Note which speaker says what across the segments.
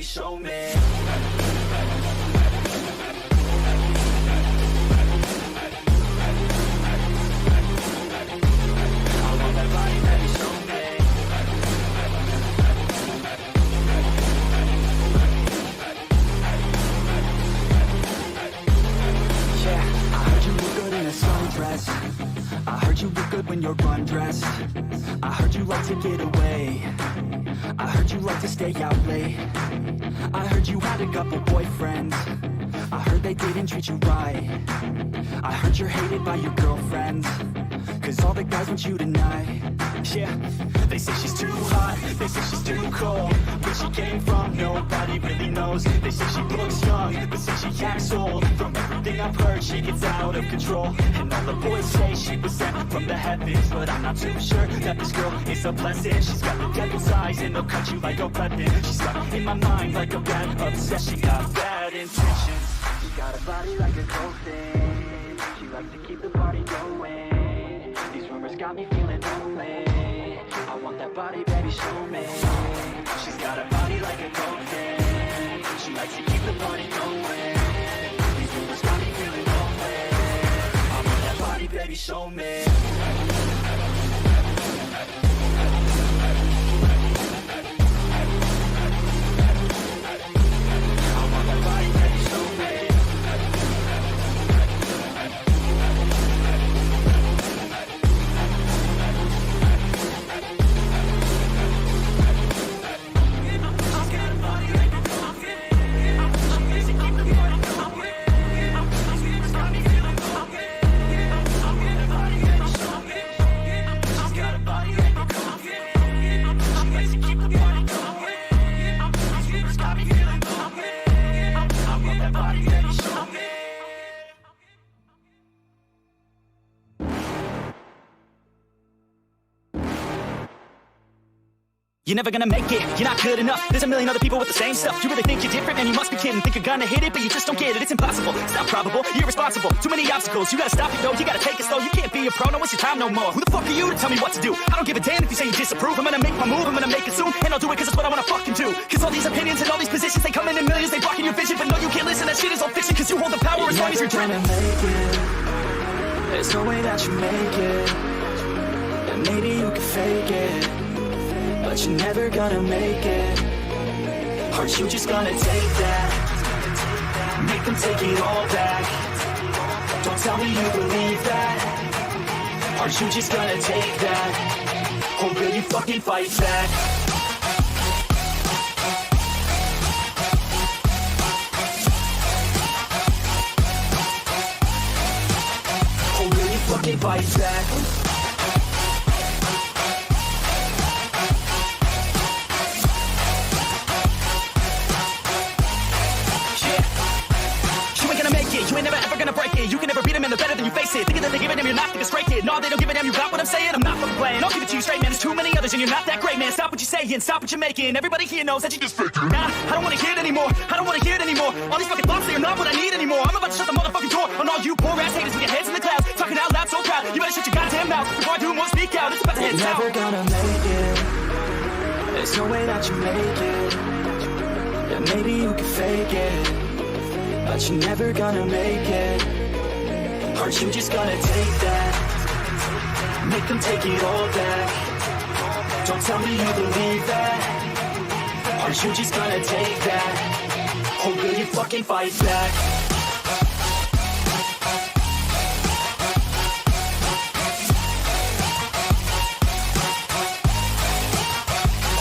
Speaker 1: show me.
Speaker 2: I heard you look good when you're undressed. I heard you like to get away. I heard you like to stay out late. I heard you had a couple boyfriends. I heard they didn't treat you right. I heard you're hated by your girlfriends, cause all the guys want you tonight. Yeah, they say she's too hot, they say she's too cold. Where she came from, nobody really knows. They say she looks young, but say she acts old. From everything I've heard, she gets out of control. And all the boys say she was sent from the heavens, but I'm not too sure that this girl is a blessing. She's got the devil's eyes and they'll cut you like a weapon. She's stuck in my mind like a bad obsession. Got bad intentions. She got a body like a cold thing. She likes to keep the party going. These rumors got me feeling lonely. I want that body, baby, show me. She's got a body like a cold thing. She likes to keep the party going. These rumors got me feeling lonely. I want that body, baby, show me.
Speaker 3: You're never gonna make it, you're not good enough. There's a million other people with the same stuff. You really think you're different, man, you must be kidding. Think you're gonna hit it, but you just don't get it. It's impossible, it's not probable, you're irresponsible. Too many obstacles, you gotta stop it though. You gotta take it slow, you can't be a pro, no waste your time no more. Who the fuck are you to tell me what to do? I don't give a damn if you say you disapprove. I'm gonna make my move, I'm gonna make it soon. And I'll do it cause it's what I wanna fucking do. Cause all these opinions and all these positions, they come in millions. They blocking your vision, but no, you can't listen. That shit is all fiction, cause you hold the power as long as you're dreaming.
Speaker 2: There's no way that you make it. And maybe you can fake it, but you're never gonna make it. Aren't you just gonna take that? Make them take it all back. Don't tell me you believe that. Aren't you just gonna take that? Or will you fucking fight back? Or will you fucking fight back?
Speaker 3: You ain't never ever gonna break it. You can never beat them and they're better than you face it. Thinking that they give a damn, you're not thinking straight, kid. No, they don't give a damn, you got what I'm saying? I'm not fucking playing, I'll give it to you straight, man. There's too many others and you're not that great, man. Stop what you're saying, stop what you're making. Everybody here knows that you just faking. Nah, I don't wanna hear it anymore, I don't wanna hear it anymore. All these fucking thoughts, they are not what I need anymore. I'm about to shut the motherfucking door on all you poor ass haters with your heads in the clouds. Talking out loud so proud, you better shut your goddamn mouth before I do more speak out. It's about to head south.
Speaker 2: You're never gonna make it. There's no way that you make it. Yeah, maybe you can fake it, but you're never gonna make it. Aren't you just gonna take that? Make them take it all back. Don't tell me you believe that. Aren't you just gonna take that? Or will you fucking fight back?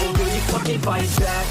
Speaker 2: Or will you fucking fight back?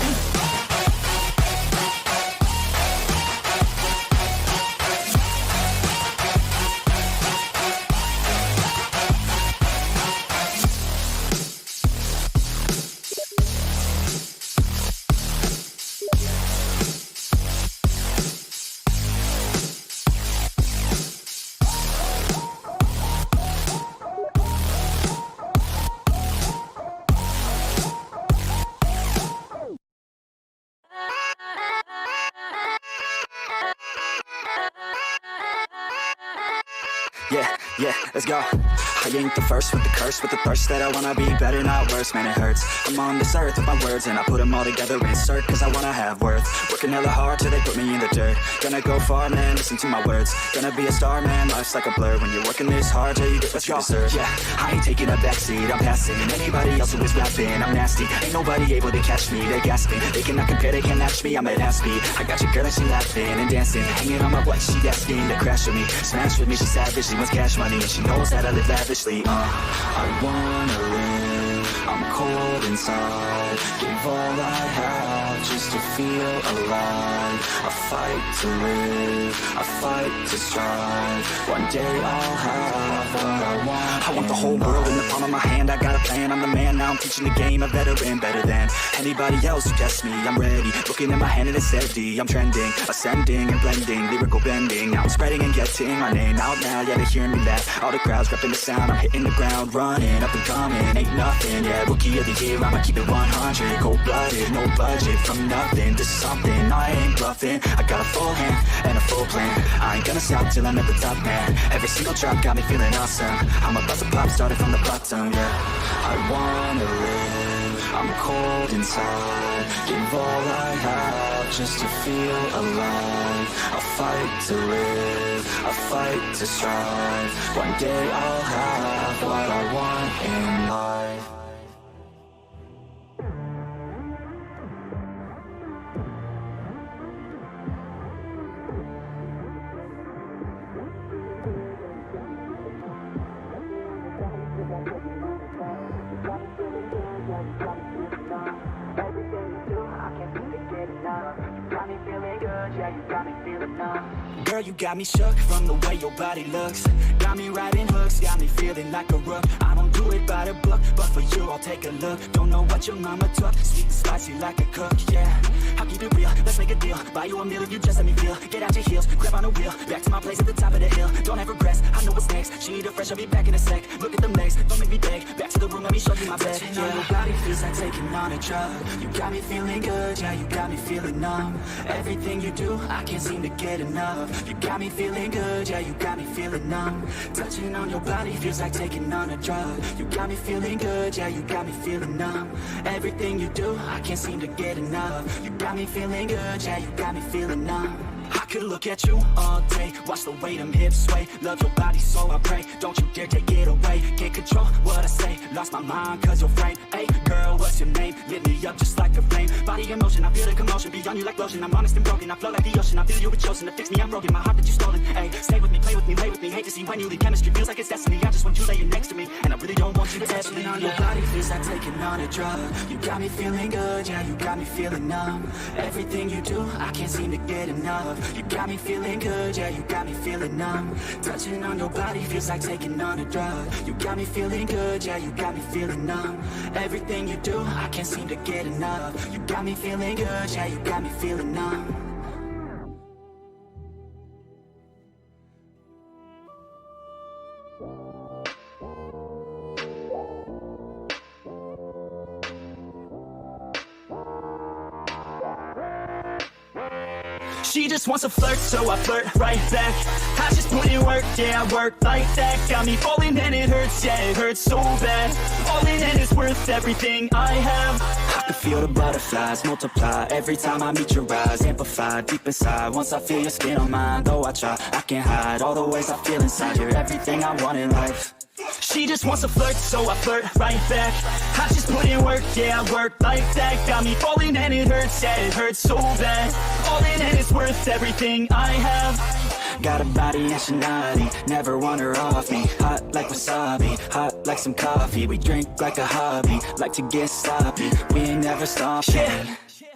Speaker 3: Yeah, let's go. I ain't the first with the curse, with the thirst that I wanna be better, not worse, man it hurts. I'm on this earth with my words and I put them all together, insert, cause I wanna have worth. Working hella hard till they put me in the dirt. Gonna go far, man, listen to my words. Gonna be a star, man, life's like a blur. When you're working this hard till you get what you deserve. Yeah, I ain't taking a backseat, I'm passing anybody else who is rapping, I'm nasty. Ain't nobody able to catch me, they gasping. They cannot compare, they can't match me, I'm at half speed. I got your girl and she laughing and dancing, hanging on my butt, she asking to crash with me. Smash with me, she savage, she wants cash money, and she knows that I live lavishly. I wanna live, I'm cold inside. Give all I have just to feel alive. I fight to live, I fight to strive. One day I'll have what I want. I want the whole world in the palm of my hand. I got a plan, I'm the man. Now I'm teaching the game, a veteran, better than anybody else who tests me. I'm ready, looking at my hand and it's steady. I'm trending, ascending and blending, lyrical bending. Now I'm spreading and getting my name out now. Yeah, they hear me laugh. All the crowds repping the sound. I'm hitting the ground, running up and coming. Ain't nothing, yeah, rookie of the year. I'ma keep it 100, cold-blooded, no budget. From nothing to something, I ain't bluffing. I got a full hand and a full plan. I ain't gonna stop till I'm at the top, man. Every single drop got me feeling awesome. I'm about to pop, started from the bottom, yeah. I wanna live, I'm cold inside. Give all I have just to feel alive. I fight to live, I fight to strive. One day I'll have what I want in life. Girl, you got me shook from the way your body looks. Got me riding hooks, got me feeling like a rook. I don't do it by the book, but for you I'll take a look. Don't know what your mama took, sweet and spicy like a cook, yeah. I'll keep it real, let's make a deal. Buy you a meal if you just let me feel. Get out your heels, grab on the wheel. Back to my place at the top of the hill. Don't have regrets, I know what's next. She need a fresh, I'll be back in a sec. Look at them legs, don't make me beg. Back to the room, let me show you my bed. Touching on your body feels like taking on a drug. You got me feeling good, yeah, you got me feeling numb. Everything you do, I can't seem to get enough. You got me feeling good, yeah, you got me feeling numb. Touching on your body feels like taking on a drug. You got me feeling good, yeah, you got me feeling numb. Everything you do, I can't seem to get enough. You got me feeling good, yeah, you got me feeling numb. I could look at you all day, watch the way them hips sway. Love your body so I pray, don't you dare take it away. Can't control what I say, lost my mind cause you're frame. Hey girl, what's your name? Lit me up just like a flame. Body in motion, I feel the commotion, beyond you like lotion. I'm honest and broken, I flow like the ocean. I feel you were chosen to fix me, I'm broken. My heart that you stolen, hey. Stay with me, play with me, lay with me. Hate to see when you leave, chemistry feels like it's destiny. I just want you laying next to me, and I really don't want you to test me. On your body feels like taking on a drug. You got me feeling good, yeah, you got me feeling numb. Everything you do, I can't seem to get enough. You got me feeling good, yeah, you got me feeling numb. Touching on your body feels like taking on a drug. You got me feeling good, yeah, you got me feeling numb. Everything you do, I can't seem to get enough. You got me feeling good, yeah, you got me feeling numb. She just wants to flirt, so I flirt right back. I just put in work, yeah, I work like that. Got me falling and it hurts, yeah, it hurts so bad. All in and it's worth everything I have. I can feel the butterflies multiply every time I meet your eyes. Amplify deep inside, once I feel your skin on mine. Though I try, I can't hide all the ways I feel inside. You're everything I want in life. She just wants to flirt, so I flirt right back. I just put in work, yeah, I work like that. Got me falling and it hurts, yeah, it hurts so bad. All in and it's worth everything I have. Got a body and she naughty, never want her off me. Hot like wasabi, hot like some coffee. We drink like a hobby, like to get sloppy. We ain't never stopping. Yeah.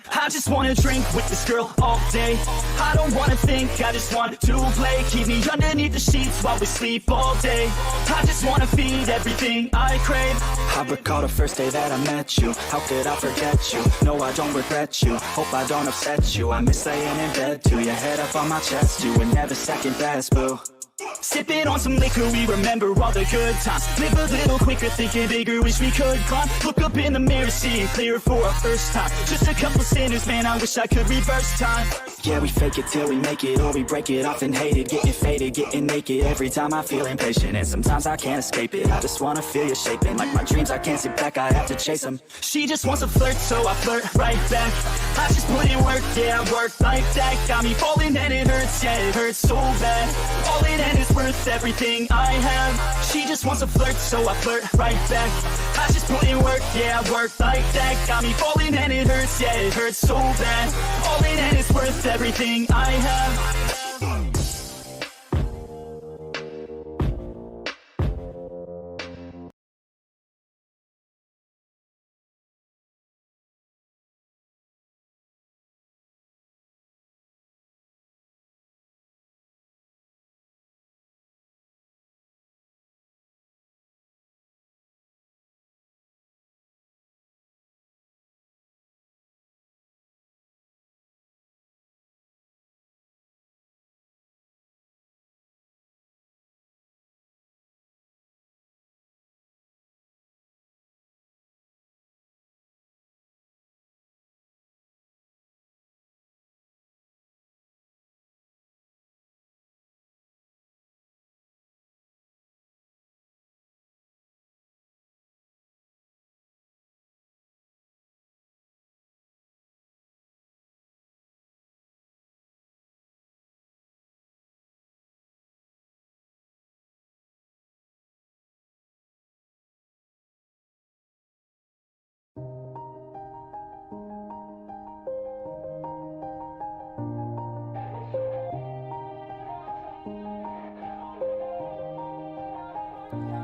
Speaker 3: I just wanna drink with this girl all day. I don't wanna think, I just want to play. Keep me underneath the sheets while we sleep all day. I just wanna feed everything I crave. I recall the first day that I met you. How could I forget you? No, I don't regret you. Hope I don't upset you. I miss laying in bed too. Your head up on my chest, you were never second best, boo. Sipping on some liquor, we remember all the good times. Live a little quicker, thinking bigger, wish we could climb. Look up in the mirror, see it clearer for our first time. Just a couple sinners, man, I wish I could reverse time. Yeah, we fake it till we make it, or we break it off and hate it. Getting faded, getting naked, every time I feel impatient. And sometimes I can't escape it, I just wanna feel you shaping. Like my dreams, I can't sit back, I have to chase them. She just wants to flirt, so I flirt right back. I just put in work, yeah, I work like that. Got me falling and it hurts, yeah, it hurts so bad. All in and it's worth everything I have. She just wants to flirt, so I flirt right back. I just put in work, yeah, I work like that. Got me falling and it hurts, yeah, it hurts so bad. All in and it's worth everything I have.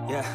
Speaker 3: Yeah.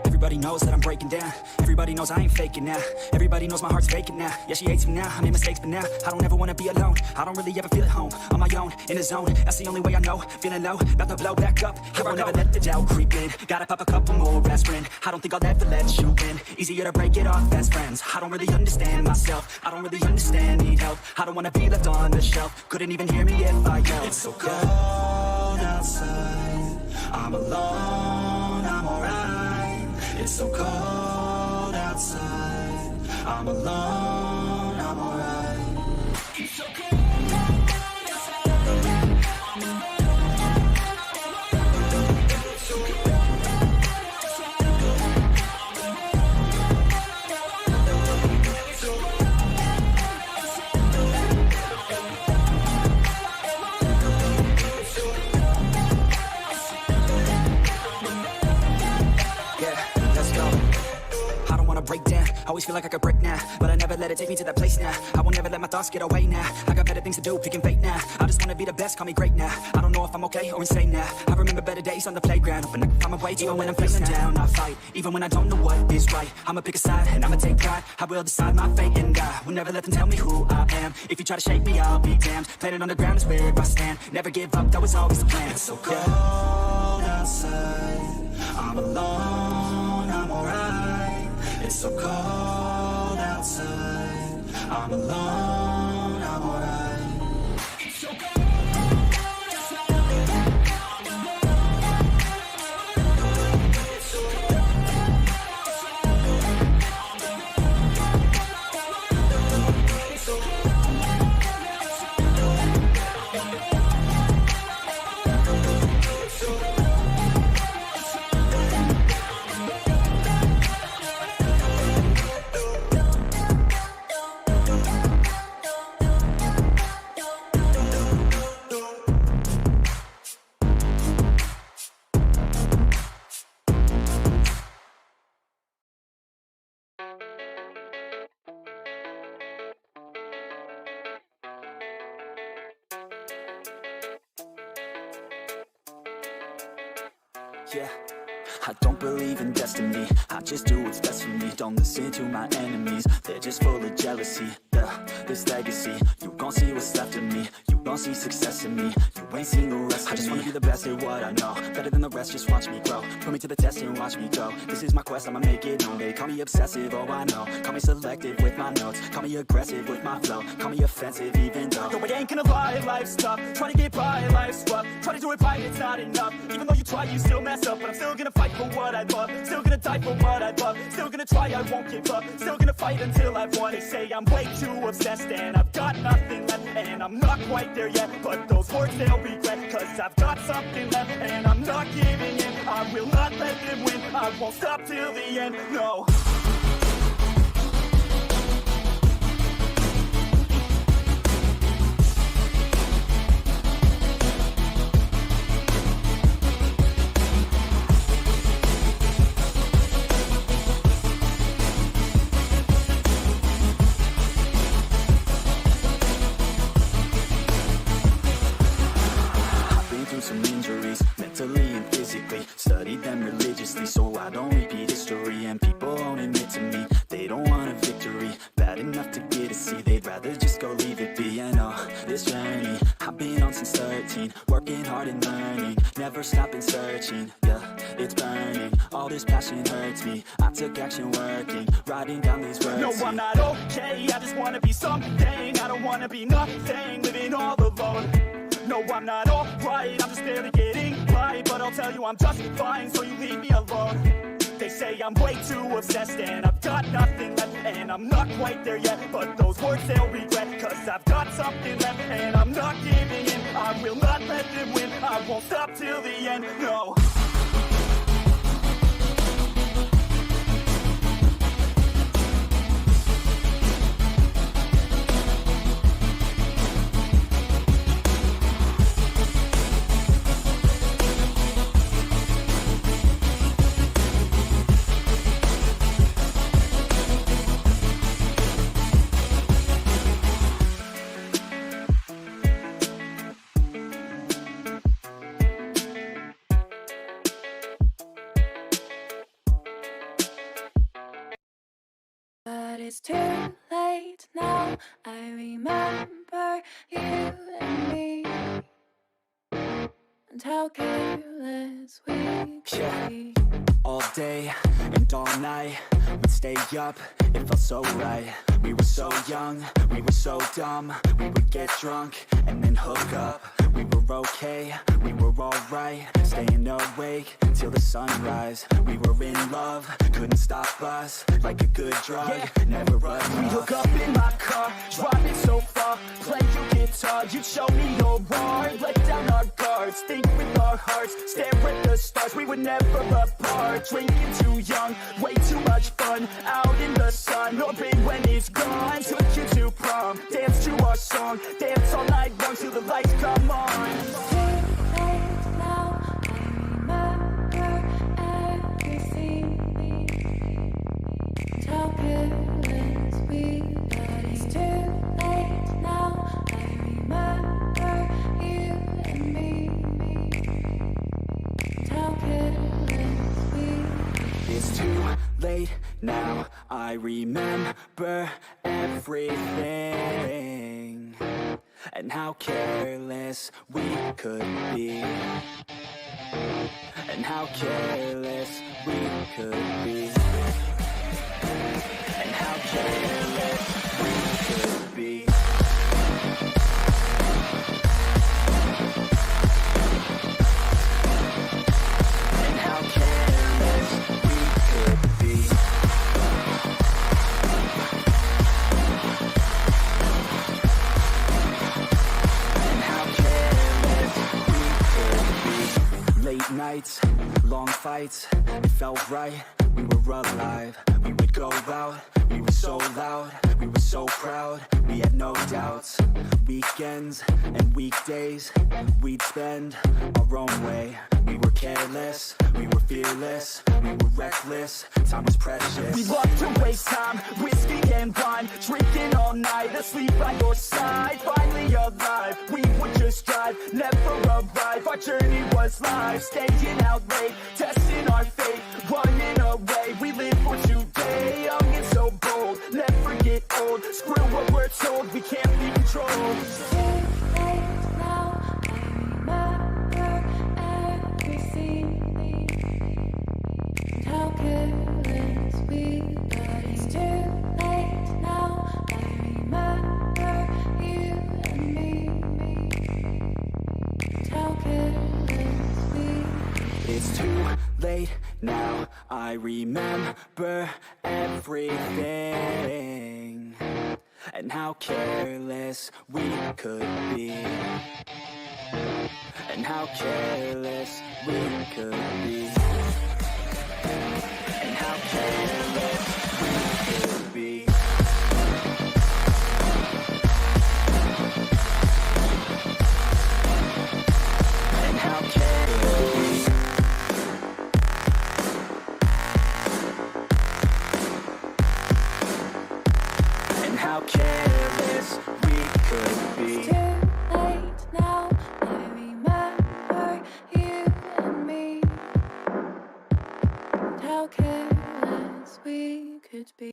Speaker 3: Everybody knows that I'm breaking down. Everybody knows I ain't faking now. Everybody knows my heart's vacant now. Yeah, she hates me now, I made mistakes but now I don't ever wanna be alone. I don't really ever feel at home. On my own, in the zone, that's the only way I know. Feeling low, about to blow back up. I won't ever let the doubt creep in. Gotta pop a couple more aspirin. I don't think I'll ever let you in. Easier to break it off as friends. I don't really understand myself. I don't really understand, need help. I don't wanna be left on the shelf. Couldn't even hear me if I yelled. It's so cold outside, I'm alone, I'm alright. It's so cold outside, I'm alone, I'm alright. It's so cold outside, I'm alone. Break down, always feel like I could break now, but I never let it take me to that place now. I will never let my thoughts get away now. I got better things to do, picking fate now. I just wanna be the best, call me great now. I don't know if I'm okay or insane now. I remember better days on the playground, hoping I can find my way. Even when I'm feeling down, I fight. Even when I don't know what is right, I'ma pick a side and I'ma take pride. I will decide my fate and I will never let them tell me who I am. If you try to shake me, I'll be damned. Planet on the ground is where I stand. Never give up, that was always the plan. It's so cold outside, I'm alone, I'm alright. It's so cold outside, I'm alone, I'm alright. It's so cold outside, I'm alone. It's so cold outside, I'm alone. It's so cold. Yeah, I don't believe in destiny, I just do what's best for me. Don't listen to my enemies, they're just full of jealousy.
Speaker 2: yeah, this legacy. You gon' see what's left of me. You gon' see success in me. You ain't seen the rest of me. I just wanna be the best at what I know. Better than the rest, just watch me grow. Put me to the test and watch me go. This is my quest, I'ma make it known. They call me obsessive, oh I know. Call me selective with my notes. Call me aggressive with my flow. Call me offensive even though no, I ain't gonna lie, life's tough. Trying to get by, life's rough. Try to do it right, it's not enough. Even though you try, you still mess up. But I'm still gonna fight for what I love. Still gonna die for what I love. Still gonna try, I won't give up. Still gonna fight until I've won. They say I'm way too obsessed and I've got nothing left. And I'm not quite there yet, but those words they'll regret. Cause I've got something left and I'm not giving in. I will not let them win. I won't stop till the end, no. Some injuries, mentally and physically. Studied them religiously so I don't repeat history. And people won't admit to me they don't want a victory. Bad enough to get a C, they'd rather just go leave it be. And this journey I've been on since 13. Working hard and learning, never stopping searching. Yeah, it's burning, all this passion hurts me. I took action working, writing down these words. No, I'm not okay, I just wanna be something. I don't wanna be nothing, living all alone. No, I'm not alright, I'm just barely getting by. But I'll tell you I'm just fine, so you leave me alone. They say I'm way too obsessed and I've got nothing left. And I'm not quite there yet, but those words they'll regret. Cause I've got something left and I'm not giving in. I will not let them win, I won't stop till the end, no.
Speaker 1: But it's too late now. I remember you and me, and how careless we could be.
Speaker 2: All day and all night, we'd stay up, it felt so right. We were so young, we were so dumb. We would get drunk and then hook up. We were okay, we were alright. Staying awake till the sunrise. We were in love, couldn't stop us. Like a good drug, never run off.
Speaker 3: We hook up in my car, driving so far. Play your guitar, you show me your heart. Let down our guards, think with our hearts. Stare at the stars, we were never apart. Drinking too young, way too much fun. Out in the sun, hoping when it's gone. Took you to prom, dance to our song. Dance all night long till the lights come on.
Speaker 1: It's too late now. I remember everything, and how careless we got. It's too late now. I remember you and me, and how careless we.
Speaker 2: It's too late now, I remember everything. And how careless we could be. And how careless we could be. And how careless we could be. And how careless we could be. And how careless we could be. Late nights, long fights, it felt right, we were alive. We would go out, we were so loud, we were so proud, we had no doubts. Weekends and weekdays, we'd spend our own way. We were careless, we were fearless, we were reckless, time was precious.
Speaker 3: We loved to waste time, whiskey and wine, drinking all night, asleep by your side. Finally alive, we would just drive, never arrive. Our journey was live, staying out late, testing our fate, running away. We live for today, young and so bold, never give
Speaker 2: get old. Screw what we're told, we can't be controlled.
Speaker 1: Now I remember everything, and how careless we got. It's too late now. I remember you and me, and how careless we.
Speaker 2: It's too late now, I remember everything, and how careless we could be, and how careless we could be, and how careless we could be. And how careless. And how careless we could be.
Speaker 1: It's too late now. I remember you and me, and how careless we could be.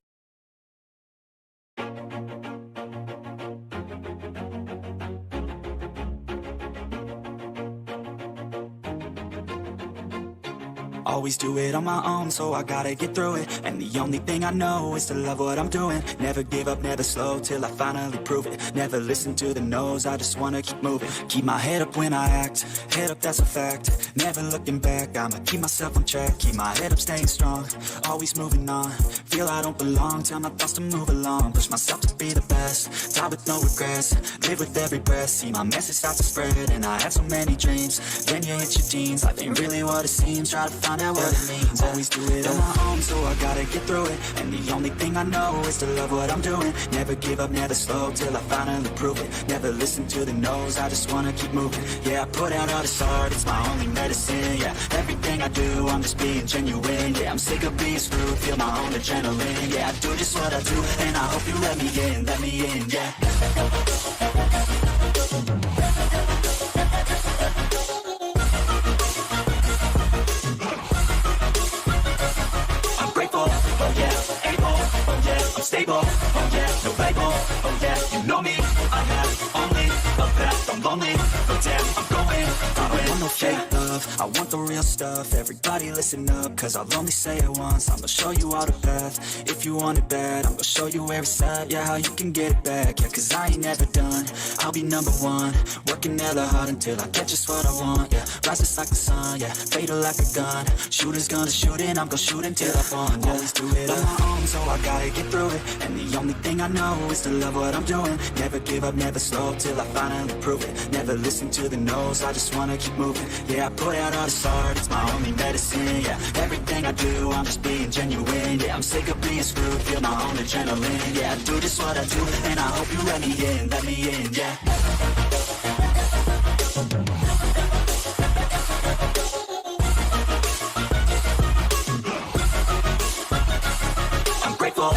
Speaker 2: Always do it on my own, so I gotta get through it. And the only thing I know is to love what I'm doing. Never give up, never slow, till I finally prove it. Never listen to the no's, I just wanna keep moving. Keep my head up when I act, head up, that's a fact. Never looking back, I'ma keep myself on track. Keep my head up, staying strong, always moving on. Feel I don't belong, tell my thoughts to move along. Push myself to be the best, die with no regrets. Live with every breath, see my message start to spread. And I had so many dreams, then you hit your teens. Life ain't really what it seems, try to find out what it means. Always do it on my own, so I gotta get through it. And the only thing I know is to love what I'm doing. Never give up, never slow, till I finally prove it. Never listen to the no's, I just wanna keep moving. Yeah, I put out all this art, it's my only medicine. Yeah, everything I do, I'm just being genuine. Yeah, I'm sick of being screwed, feel my own adrenaline. Yeah, I do just what I do, and I hope you let me in, yeah. Oh yeah, able, oh yeah, I'm stable, oh yeah, no label, oh yeah, you know me, I have only a path, I'm lonely, but damn, I'm going, I don't want no fake love, I want the real stuff. Everybody listen up, cause I'll only say it once. I'ma show you all the path, if you want it bad, I'm gonna show you where it's at, yeah, how you can get it back. Yeah, cause I ain't never done, I'll be number one, working hella hard until I get just what I want. Yeah, rises like the sun, yeah, fatal like a gun. Shooters gonna shoot and I'm gonna shoot until I fall. Yeah, always do it on my own, so I gotta get through it. And the only thing I know is to love what I'm doing. Never give up, never slow, till I finally prove it. Never listen to the no's, I just wanna keep moving. Yeah, I put out all this art, it's my only medicine. Yeah, everything I do, I'm just being genuine. Yeah, I'm sick of being screwed, feel my own adrenaline. Yeah, I do just what I do, and I hope you let me in, yeah. Oh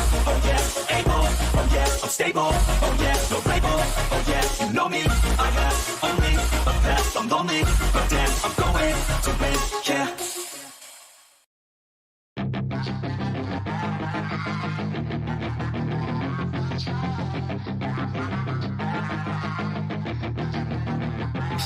Speaker 2: yeah, able, oh yeah, I'm stable, oh yeah, no label, oh yeah, you know me, I have only a path, I'm lonely, but damn, I'm going to win, yeah.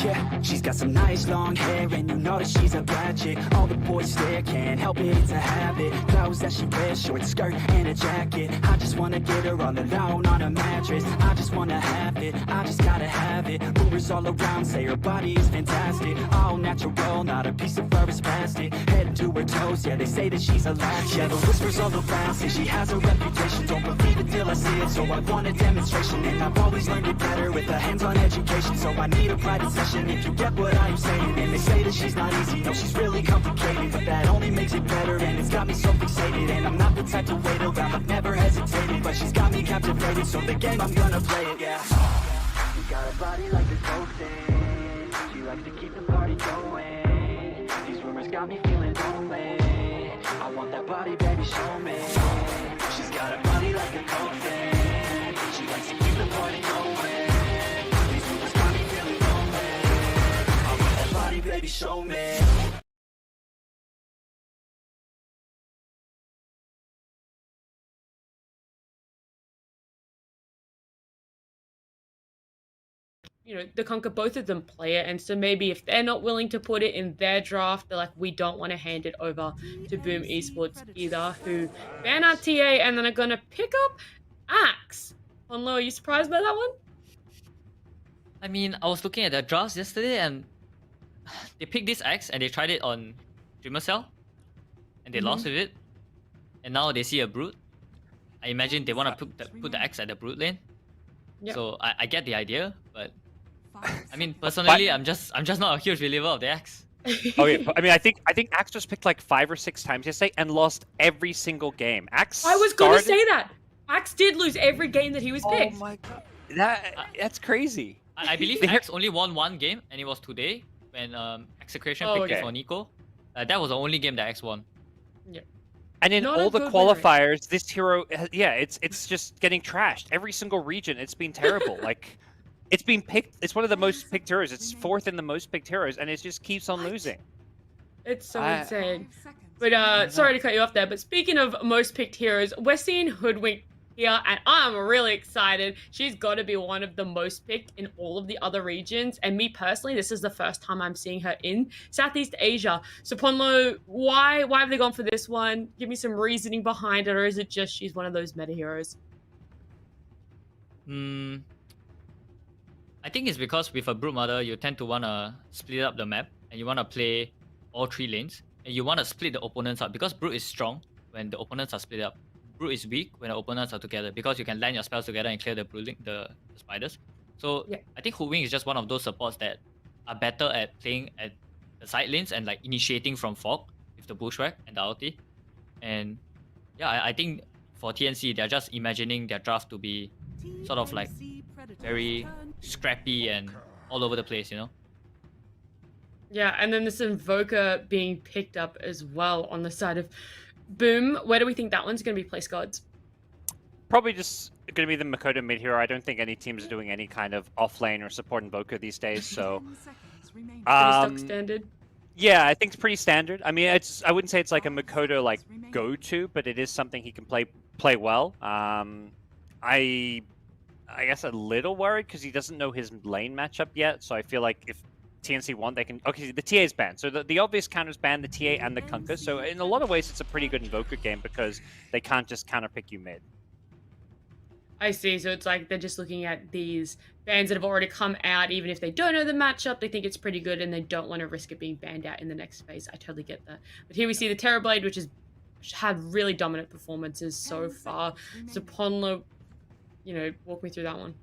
Speaker 2: Yeah, she's got some nice long hair, and you know that she's a bad chick. All the boys stare, can't help it, it's a habit. Clothes that she wears, short skirt and a jacket. I just wanna get her all alone on a mattress. I just wanna have it, I just gotta have it. Rumors all around say her body is fantastic. All natural, not a piece of fur is plastic. Head to her toes, yeah, they say that she's a latch. Yeah, the whispers all around say she has a reputation. Don't believe it till I see it, so I want a demonstration. And I've always learned it better with a hands-on education. So I need a private session if you get what I'm saying. And they say that she's not easy, no, she's really complicated, but that only makes it better, and it's got me so fixated. And I'm not the type to wait around, I've never hesitated, but she's got me captivated, so the game, I'm gonna play it, yeah. She got a body like a cocaine, she likes to keep the party going. These rumors got me feeling lonely, I want that body, baby, show me. She's got a body like a cocaine, she likes to keep the party going. Baby, show me.
Speaker 4: the Conquer, both of them play it. And so maybe if they're not willing to put it in their draft, they're like, we don't want to hand it over to Boom Esports either, who ban out TA and then are going to pick up Axe. Honlo, are you surprised by that one?
Speaker 5: I mean, I was looking at their drafts yesterday and they picked this Axe and they tried it on Dreamer Cell and they lost with it. And now they see a Brute. I imagine they want to put the Axe at the Brute lane.
Speaker 4: Yep.
Speaker 5: So I get the idea, but I mean, personally, I'm just not a huge believer of the Axe.
Speaker 6: Okay, I mean, I think Axe was picked like 5 or 6 times yesterday and lost every single game. Axe.
Speaker 4: I was going to say that. Axe did lose every game that he was picked.
Speaker 6: Oh my god, that's crazy.
Speaker 5: I believe Axe only won one game, and it was today when Execration picked it for Nico. That was the only game that Axe won.
Speaker 4: Yep.
Speaker 6: And in all the qualifiers, this hero, it's just getting trashed. Every single region, it's been terrible. Like, it's been picked. It's one of the most picked heroes. It's 4th in the most picked heroes, and it just keeps on losing.
Speaker 4: It's so insane. But sorry to cut you off there. But speaking of most picked heroes, we're seeing Hoodwink here, and I'm really excited. She's got to be one of the most picked in all of the other regions. And me personally, this is the first time I'm seeing her in Southeast Asia. So Ponlo, why have they gone for this one? Give me some reasoning behind it, or is it just she's one of those meta heroes?
Speaker 5: I think it's because with a Brute Mother, you tend to want to split up the map and you want to play all 3 lanes and you want to split the opponents up because Brute is strong when the opponents are split up. Brute is weak when the opponents are together because you can land your spells together and clear the spiders. So I think Hoodwink is just one of those supports that are better at playing at the side lanes and like initiating from fog with the bushwhack and the ulti. And yeah, I think for TNC, they're just imagining their draft to be sort of like very scrappy and all over the place, you know?
Speaker 4: Yeah, and then this Invoker being picked up as well on the side of Boom. Where do we think that one's going to be placed, Gods?
Speaker 6: Probably just going to be the Makoto mid hero. I don't think any teams are doing any kind of off-lane or support Invoker these days, so...
Speaker 4: Pretty stock standard?
Speaker 6: Yeah, I think it's pretty standard. I mean, I wouldn't say it's like a Makoto like go-to, but it is something he can play well. I guess a little worried because he doesn't know his lane matchup yet, so I feel like if TNC want, they can... Okay, the TA is banned, so the obvious counters ban the TA and the Kunkka, so in a lot of ways it's a pretty good Invoker game because they can't just counterpick you mid.
Speaker 4: I see, so it's like they're just looking at these bans that have already come out, even if they don't know the matchup, they think it's pretty good and they don't want to risk it being banned out in the next phase. I totally get that. But here we see the Terrorblade, which has had really dominant performances so far. So Ponlo, walk me through that one.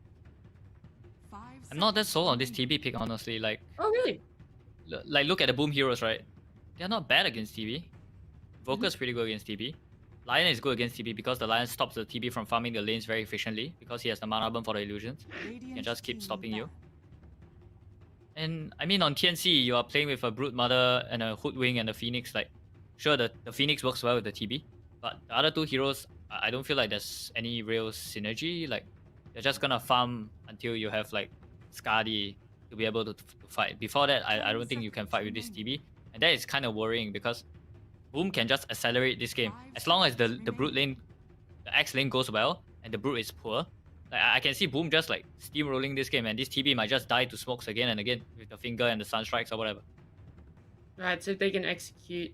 Speaker 5: I'm not that sold on this TB pick, honestly. Like,
Speaker 4: oh, really?
Speaker 5: Like, look at the Boom heroes, right? They're not bad against TB. Invoker's pretty good against TB. Lion is good against TB because the Lion stops the TB from farming the lanes very efficiently because he has the mana burn for the illusions. He can just keep stopping you. And I mean, on TNC, you are playing with a Brute Mother and a Hoodwink and a Phoenix. Like, sure, the Phoenix works well with the TB, but the other 2 heroes, I don't feel like there's any real synergy. Like, you're just gonna farm until you have like Skadi to be able to fight. Before that, I don't think you can fight with this TB, and that is kind of worrying because Boom can just accelerate this game as long as the Brute lane, the X lane goes well and the Brute is poor. Like, I can see Boom just like steamrolling this game, and this TB might just die to smokes again and again with the finger and the sun strikes or whatever.
Speaker 4: Right, so if they can execute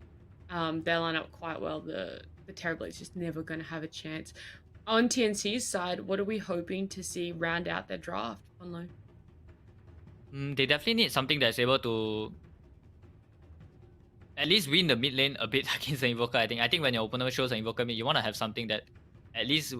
Speaker 4: their lineup quite well, the Terrorblade's just never going to have a chance. On TNC's side, what are we hoping to see round out their draft, Ponlo?
Speaker 5: They definitely need something that's able to at least win the mid lane a bit against the Invoker. I think when your opponent shows an Invoker mid, you want to have something that at least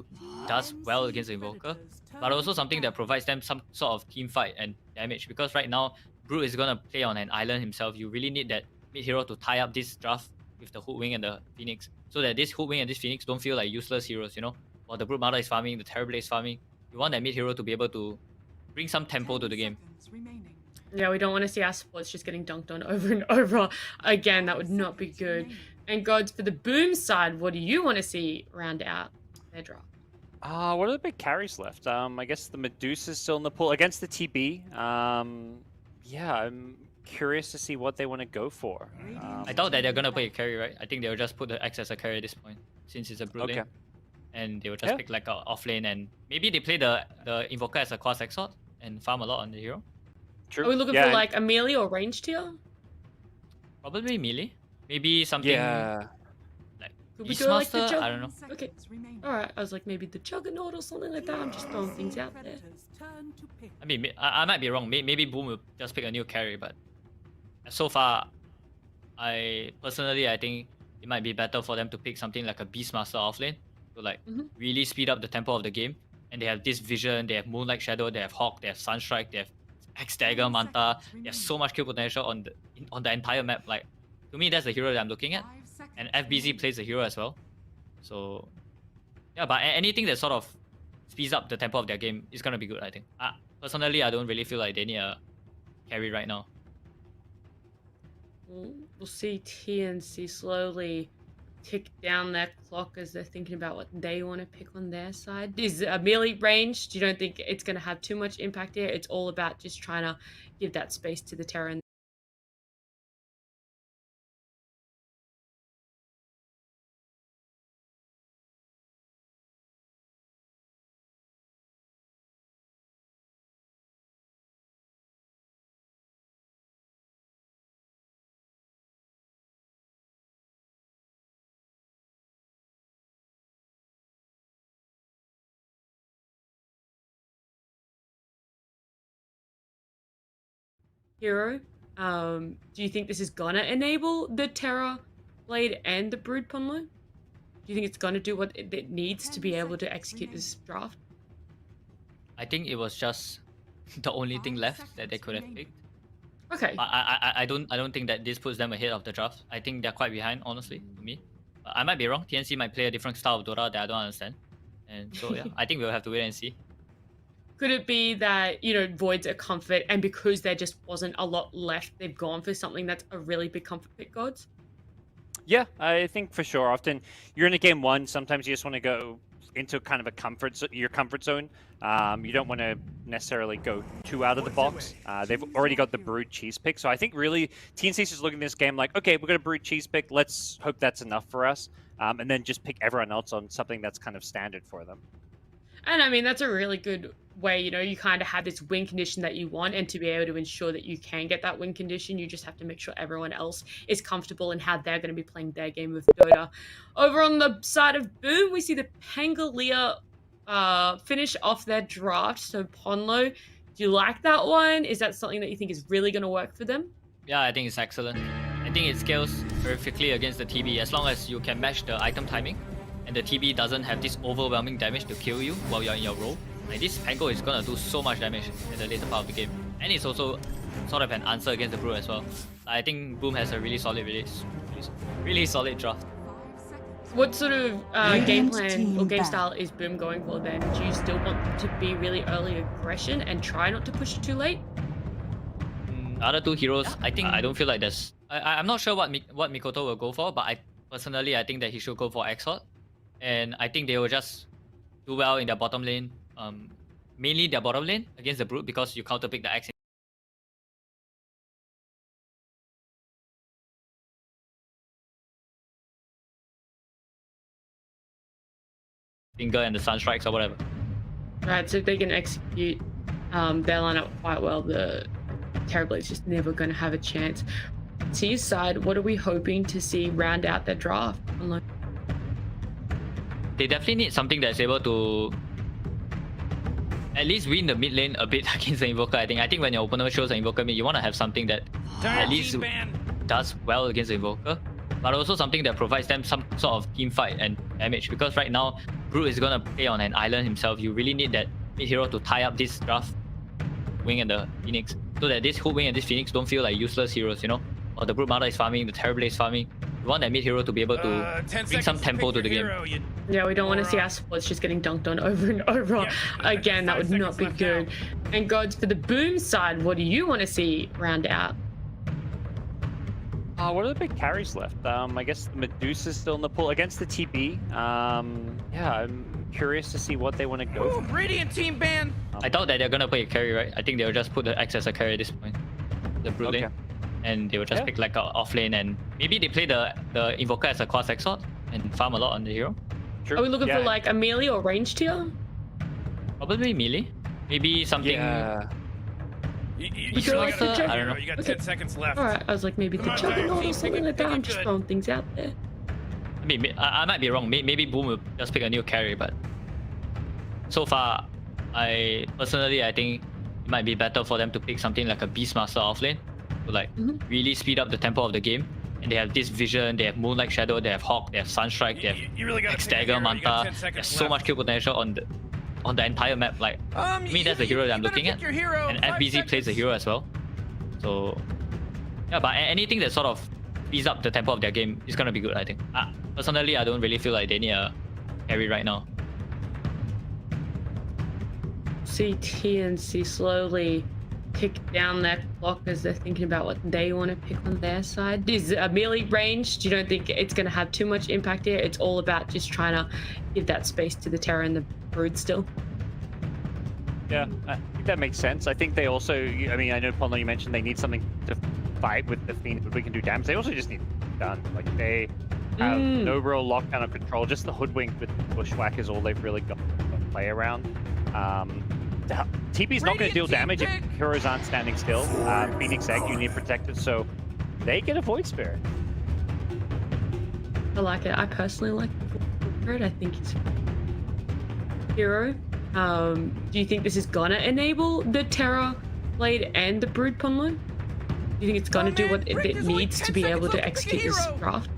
Speaker 5: does well against the Invoker, but also something that provides them some sort of team fight and damage, because right now Brute is going to play on an island himself. You really need that mid hero to tie up this draft with the Hoodwink and the Phoenix, so that this Hoodwink and this Phoenix don't feel like useless heroes, you know? While the Brute Mother is farming, the Terrorblade is farming, you want that mid hero to be able to bring some tempo to the game.
Speaker 4: Yeah, we don't want to see our supports just getting dunked on over and over again. That would not be good. And Gods, for the Boom side, what do you want to see round out their draft?
Speaker 6: What are the big carries left? I guess the Medusa's still in the pool against the TB. Yeah, I'm curious to see what they want to go for.
Speaker 5: I doubt that they're gonna play a carry, right? I think they'll just put the X as a carry at this point, since it's a Brute lane. And they will just pick like a off lane, and maybe they play the Invoker as a Quas Exort and farm a lot on the hero.
Speaker 6: True.
Speaker 4: Are we looking
Speaker 6: Yeah,
Speaker 4: for
Speaker 6: and-
Speaker 4: like a melee or ranged here?
Speaker 5: Probably melee. Maybe something
Speaker 6: Yeah.
Speaker 5: like
Speaker 4: Could we go like the
Speaker 5: Beastmaster. I don't know.
Speaker 4: Okay. Alright, I was like maybe the Juggernaut or something like that. I'm just throwing things out there.
Speaker 5: I mean, I might be wrong. Maybe Boom will just pick a new carry, but so far, I think it might be better for them to pick something like a Beastmaster offlane to like really speed up the tempo of the game. And they have this vision, they have Moonlight Shadow, they have Hawk, they have Sunstrike, they have X Dagger, Manta. They have so much kill potential on the entire map. Like to me, that's the hero that I'm looking at. And FBZ plays the hero as well. So yeah, but anything that sort of speeds up the tempo of their game is gonna be good, I think. Personally, I don't really feel like they need a carry right now.
Speaker 4: We'll see TNC slowly tick down that clock as they're thinking about what they want to pick on their side. Is a melee range? You don't think it's going to have too much impact here? It's all about just trying to give that space to the Terran. Hero, do you think this is gonna enable the Terra Blade and the Brood Punlo? Do you think it's gonna do what it needs to be able to execute this draft?
Speaker 5: I think it was just the only thing left that they could have picked.
Speaker 4: Okay.
Speaker 5: I don't think that this puts them ahead of the draft. I think they're quite behind, honestly, to me. I might be wrong. TNC might play a different style of Dota that I don't understand. And so yeah, I think we'll have to wait and see.
Speaker 4: Could it be that, you know, Void's a comfort, and because there just wasn't a lot left, they've gone for something that's a really big comfort pick, Gods?
Speaker 6: Yeah, I think for sure. Often you're in a game one, sometimes you just want to go into kind of your comfort zone. You don't want to necessarily go too out of the box. They've already got the Brood cheese pick, so I think really TNC's just looking at this game like, okay, we're going to Brood cheese pick. Let's hope that's enough for us, and then just pick everyone else on something that's kind of standard for them.
Speaker 4: And I mean, that's a really good way, you know, you kind of have this win condition that you want, and to be able to ensure that you can get that win condition, you just have to make sure everyone else is comfortable in how they're going to be playing their game of Dota. Over on the side of Boom, we see the Pangolier finish off their draft. So Ponlo, do you like that one? Is that something that you think is really going to work for them?
Speaker 5: Yeah, I think it's excellent. I think it scales perfectly against the TB as long as you can match the item timing and the TB doesn't have this overwhelming damage to kill you while you're in your role. Like this Pango is gonna do so much damage at the later part of the game. And it's also sort of an answer against the Brood as well. I think Boom has a really solid really solid draft.
Speaker 4: What sort of game plan or game style is Boom going for then? Do you still want to be really early aggression and try not to push it too late?
Speaker 5: Other two heroes, I don't feel like there's... I'm not sure what Mikoto will go for, but I think that he should go for Exort. And I think they will just do well in their bottom lane. Mainly their bottom lane against the Brood because you counterpick the X finger and the Sunstrikes or whatever.
Speaker 4: Right, so if they can execute their lineup quite well, the Terrablade's just never going to have a chance. To your side, what are we hoping to see round out their draft?
Speaker 5: They definitely need something that's able to at least win the mid lane a bit against the Invoker. I think when your opponent shows an Invoker mid, you want to have something that at least does well against the Invoker, but also something that provides them some sort of team fight and damage. Because right now, Brood is gonna play on an island himself. You really need that mid hero to tie up this draft Wing and the Phoenix, so that this Hook Wing and this Phoenix don't feel like useless heroes, you know? Or the Brood Mother is farming, the Terrorblade is farming. You want that mid hero to be able to bring some tempo to the game.
Speaker 4: Yeah, we don't want to see our supports just getting dunked on over and over again. That would not be good. And Gods, for the Boom side, what do you want to see round out?
Speaker 6: What are the big carries left? I guess Medusa's still in the pool against the TB. Yeah, I'm curious to see what they want to go for.
Speaker 7: Radiant team ban!
Speaker 5: I thought that they're gonna play a carry, right? I think they'll just put the X as a carry at this point. The Brood lane. And they will just pick like a off lane, and maybe they play the Invoker as a cross Exort and farm a lot on the hero.
Speaker 4: Are we looking for like a melee or ranged here?
Speaker 5: Probably melee. Maybe something
Speaker 4: You feel like the
Speaker 5: I don't know.
Speaker 7: You got 10 seconds left.
Speaker 4: Alright, I was like maybe the Juggernaut or something like that. I'm just throwing things out there.
Speaker 5: I mean, I might be wrong. Maybe Boom will just pick a new carry, but so far, I think it might be better for them to pick something like a Beastmaster offlane to like really speed up the tempo of the game. And they have this vision, they have Moonlight Shadow, they have Hawk, they have Sunstrike, they have
Speaker 7: You really got
Speaker 5: X-Dagger, Manta. There's so much kill potential on the entire map. Like, to me, that's the hero that I'm looking at. And FBZ plays the hero as well. So, yeah, but anything that sort of speeds up the tempo of their game is gonna be good, I think. Personally, I don't really feel like they need a carry right now.
Speaker 4: See TNC slowly pick down that clock as they're thinking about what they want to pick on their side. Is a melee range? You don't think it's going to have too much impact here? It's all about just trying to give that space to the Terror and the Brood still.
Speaker 6: Yeah, I think that makes sense. I think they also, I mean, I know, Polo, you mentioned they need something to fight with the Phoenix, but we can do damage. They also just need done. Like, they have no real lockdown or control. Just the Hoodwink with the Bushwhack is all they've really got to play around. TP's not going to deal damage if heroes aren't standing still. Phoenix Egg, you need protected, so they get a Void Spirit.
Speaker 4: I like it. I personally like the Void Spirit. I think it's hero. Do you think this is gonna enable the Terror Blade and the Brood Punlo? Do you think it's gonna do what it needs to be able to execute this draft?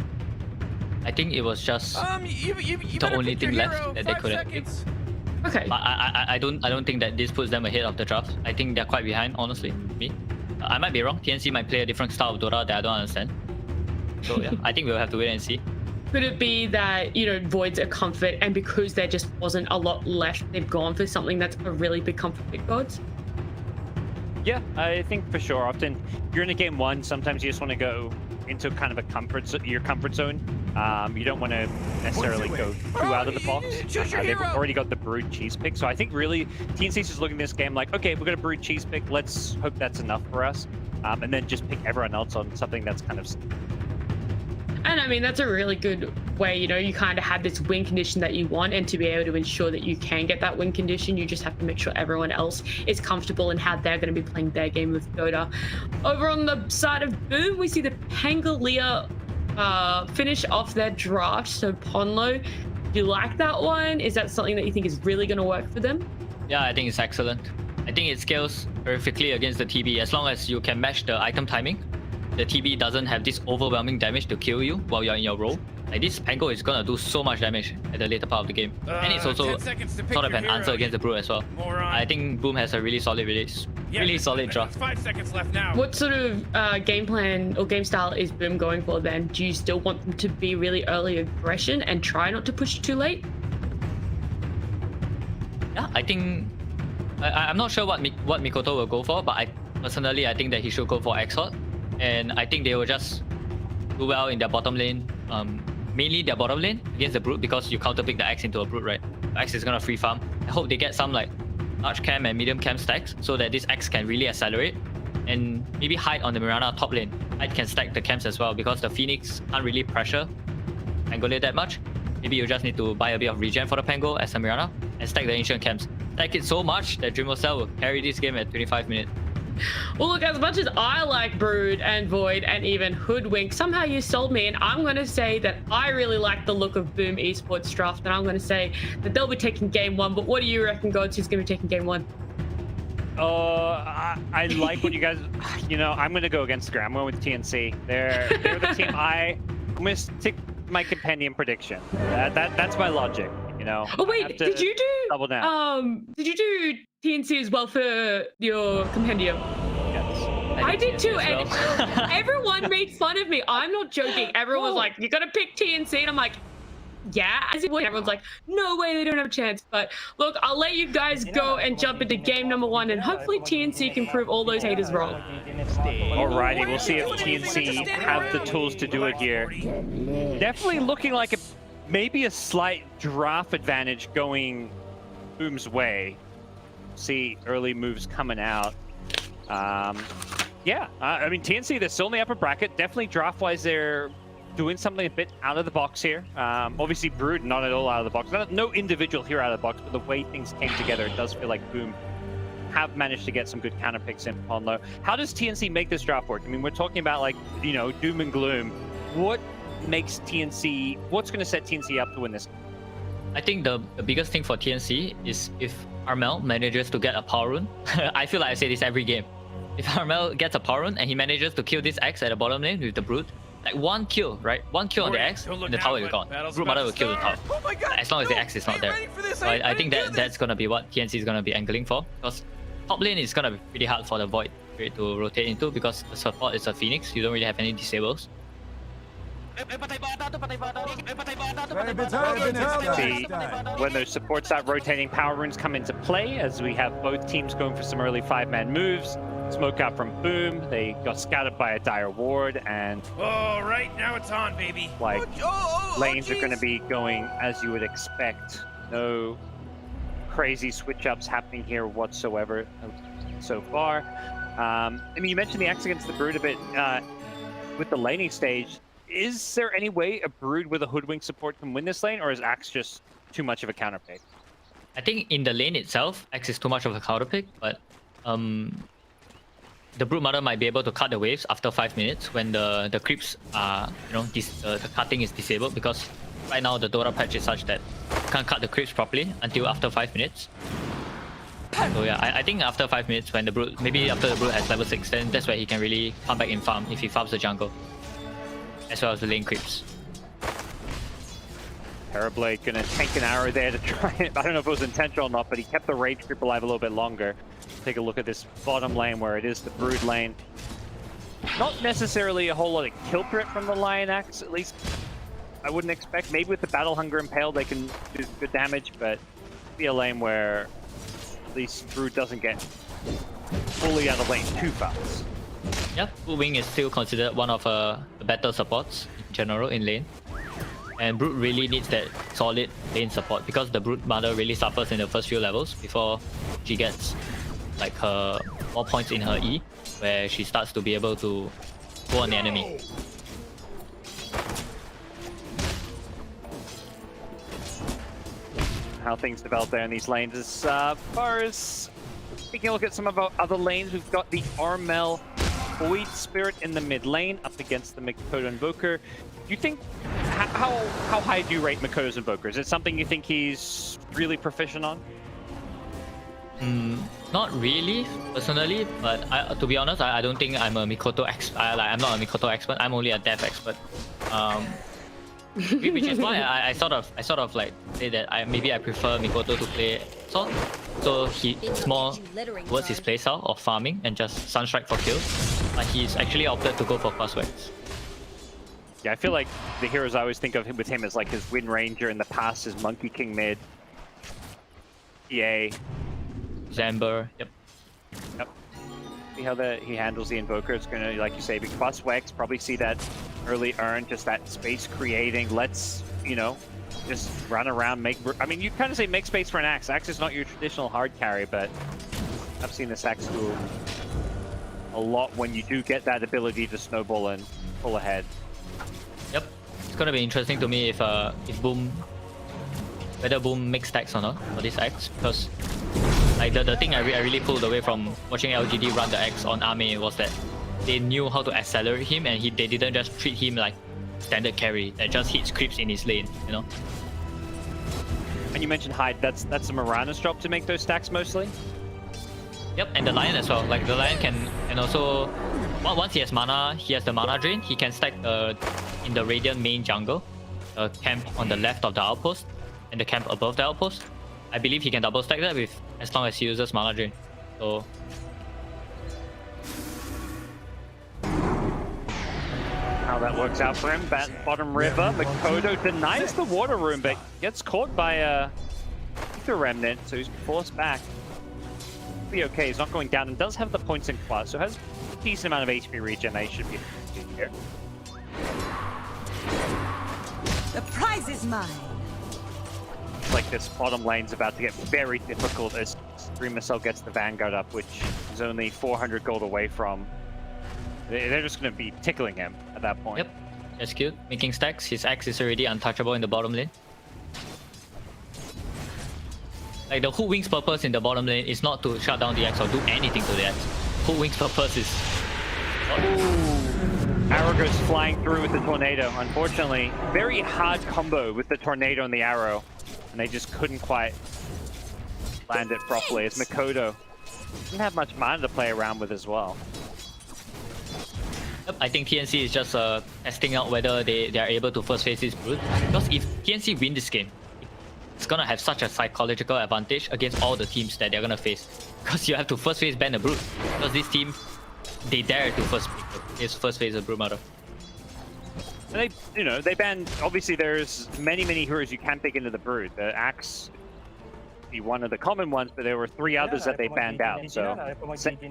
Speaker 5: I think it was just the only thing left that they couldn't pick.
Speaker 4: Okay.
Speaker 5: But I don't think that this puts them ahead of the draft. I think they're quite behind, honestly. Me, I might be wrong. TNC might play a different style of Dota that I don't understand. So yeah, I think we'll have to wait and see.
Speaker 4: Could it be that, you know, Void's a comfort, and because there just wasn't a lot left, they've gone for something that's a really big comfort pick, Gods?
Speaker 6: Yeah, I think for sure. Often, if you're in a game one, sometimes you just want to go into kind of your comfort zone. You don't want to necessarily go too out of the box. They've already got the Brood cheese pick, so I think really TNC's just looking at this game like, okay, we're going to Brood cheese pick. Let's hope that's enough for us, and then just pick everyone else on something that's kind of.
Speaker 4: And I mean, that's a really good way, you know, you kind of have this win condition that you want, and to be able to ensure that you can get that win condition, you just have to make sure everyone else is comfortable in how they're going to be playing their game with Dota. Over on the side of Boom, we see the Pangolier finish off their draft. So Ponlo, do you like that one? Is that something that you think is really going to work for them?
Speaker 5: Yeah, I think it's excellent. I think it scales perfectly against the TB as long as you can match the item timing. The TB doesn't have this overwhelming damage to kill you while you're in your role. Like, this Pango is gonna do so much damage at the later part of the game. And it's also sort of an answer against the Brood as well. I think Boom has a really solid release. Really solid draft.
Speaker 7: 5 seconds left now.
Speaker 4: What sort of game plan or game style is Boom going for then? Do you still want them to be really early aggression and try not to push too late?
Speaker 5: Yeah, I think... I'm not sure what Mikoto will go for, but I think that he should go for Exort. And I think they will just do well in their bottom lane. Mainly their bottom lane against the Brood, because you counter pick the X into a Brood, right? The X is gonna free farm. I hope they get some like large cam and medium cam stacks so that this X can really accelerate. And maybe hide on the Mirana top lane. Hide can stack the camps as well, because the Phoenix can't really pressure Pangolier that much. Maybe you just need to buy a bit of regen for the Pango as a Mirana and stack the ancient camps. Stack it so much that Dreamcell will carry this game at 25 minutes.
Speaker 4: Well, look, as much as I like Brood and Void and even Hoodwink, somehow you sold me, and I'm going to say that I really like the look of Boom Esports draft, and I'm going to say that they'll be taking game one. But what do you reckon, Gods, who's going to be taking game one?
Speaker 6: I like what you guys... You know, I'm going to go against the grain. I'm going with TNC. They're the team I'm going to stick my compendium prediction. That's my logic, you know.
Speaker 4: Oh, wait, did you do...
Speaker 6: Double down.
Speaker 4: Did you do TNC as well for your compendium?
Speaker 6: Yes.
Speaker 4: I did too,
Speaker 5: as well.
Speaker 4: and everyone made fun of me. I'm not joking. Everyone was like, you gotta pick TNC, and I'm like, yeah, as it would. Everyone's like, no way, they don't have a chance. But look, I'll let you guys go and jump into game number one, and hopefully TNC can prove all those haters wrong.
Speaker 6: Alrighty, we'll see if TNC have the tools to do it here. Definitely looking like maybe a slight draft advantage going Boom's way. See early moves coming out. Yeah, I mean, TNC, they're still in the upper bracket. Definitely draft-wise, they're doing something a bit out of the box here. Obviously, Brood not at all out of the box. No individual here out of the box, but the way things came together, it does feel like Boom have managed to get some good counter picks in on low. How does TNC make this draft work? I mean, we're talking about like, you know, doom and gloom. What makes TNC, what's going to set TNC up to win this?
Speaker 5: I think the biggest thing for TNC is if Armel manages to get a power rune. I feel like I say this every game. If Armel gets a power rune and he manages to kill this X at the bottom lane with the Brute, like one kill, right? One kill on the X, and the tower is gone. Brute Mother will kill the tower.
Speaker 7: Oh my God,
Speaker 5: as long as the X is not there. So I think that's gonna be what TNC is gonna be angling for. Because top lane is gonna be pretty hard for the Void to rotate into because the support is a Phoenix. You don't really have any disables.
Speaker 6: When those supports start rotating, power runes come into play as we have both teams going for some early 5-man moves. Smoke out from Boom, they got scattered by a dire ward, and
Speaker 7: oh, right now it's on, baby.
Speaker 6: Like lanes are going to be going as you would expect. No crazy switch ups happening here whatsoever so far. I mean, you mentioned the Axe against the Brood a bit with the laning stage. Is there any way a Brood with a Hoodwink support can win this lane, or is Axe just too much of a counter pick?
Speaker 5: I think in the lane itself, Axe is too much of a counter pick, but the Brood Mother might be able to cut the waves after 5 minutes when the creeps are, you know, the cutting is disabled, because right now the Dota patch is such that you can't cut the creeps properly until after 5 minutes. So yeah, I think after 5 minutes when the Brood, maybe after the Brood has level 6, then that's where he can really come back in farm if he farms the jungle. As well as the lane creeps.
Speaker 6: Terrorblade gonna tank an arrow there to try it. I don't know if it was intentional or not, but he kept the rage creep alive a little bit longer. Take a look at this bottom lane where it is the Brood lane. Not necessarily a whole lot of kill threat from the Lion Axe, at least I wouldn't expect. Maybe with the Battle Hunger Impale they can do good damage, but be a lane where at least Brood doesn't get fully out of lane too fast.
Speaker 5: Yeah, Brood Wing is still considered one of the better supports in general in lane. And Brood really needs that solid lane support because the Brood Mother really suffers in the first few levels before she gets like her more points in her E, where she starts to be able to go on the enemy.
Speaker 6: How things develop there in these lanes. As far as taking a look at some of our other lanes, we've got the Armel Void Spirit in the mid lane up against the Mikoto Invoker. Do you think, how high do you rate Mikoto's Invoker? Is it something you think he's really proficient on?
Speaker 5: Not really, personally, but to be honest, I don't think I'm a Mikoto expert. I'm not a Mikoto expert. I'm only a dev expert. Which is why I sort of like say that maybe I prefer Mikoto to play Sword. So it's more towards his playstyle of farming and just Sunstrike for kills. But he's actually opted to go for Crossways.
Speaker 6: Yeah, I feel like the heroes I always think of him with him as like his Wind Ranger in the past, his Monkey King mid. EA.
Speaker 5: Zamber, yep.
Speaker 6: See how he handles the Invoker. It's going to, like you say, be Crossways. Probably see that early earn, just that space creating. Let's, you know, just run around, I mean, you kind of say make space for an Axe. Axe is not your traditional hard carry, but I've seen this Axe do a lot when you do get that ability to snowball and pull ahead.
Speaker 5: Yep, it's gonna be interesting to me if Boom, whether Boom makes stacks or not for this Axe, because like the thing I really pulled away from watching LGD run the Axe on Ame was that they knew how to accelerate him, and they didn't just treat him like standard carry that just hits creeps in his lane, you know.
Speaker 6: And you mentioned Hyde, that's the Mirana's job to make those stacks mostly?
Speaker 5: Yep, and the Lion as well. Like the Lion can also, once he has mana, he has the mana drain, he can stack in the Radiant main jungle, the camp on the left of the outpost, and the camp above the outpost. I believe he can double stack that with as long as he uses mana drain. So
Speaker 6: how that works out for him. Bottom river, Mikoto denies the water room, but gets caught by a Ether Remnant, so he's forced back. Be okay, he's not going down and does have the points in class, so has a decent amount of HP regen that he should be able to do here.
Speaker 8: The prize is mine.
Speaker 6: It's like this bottom lane's about to get very difficult as Dreamcell gets the Vanguard up, which is only 400 gold away from. They're just going to be tickling him at that point.
Speaker 5: yep, that's cute. Making stacks, his Axe is already untouchable in the bottom lane. Like the Hook Wing's purpose in the bottom lane is not to shut down the X or do anything to the X. Hook Wing's purpose is...
Speaker 6: Arrow goes flying through with the tornado. Unfortunately, very hard combo with the tornado and the arrow. And they just couldn't quite land it properly, as Mikoto didn't have much mana to play around with as well.
Speaker 5: Yep, I think TNC is just testing out whether they are able to first face this Brood. Because if TNC win this game, it's gonna have such a psychological advantage against all the teams that they're gonna face. Because you have to first face ban the Brood. Because this team, they dare to first face a Broodmother.
Speaker 6: And they banned. Obviously, there's many heroes you can pick into the Brood. The Axe be one of the common ones, but there were 3 others that they banned out. So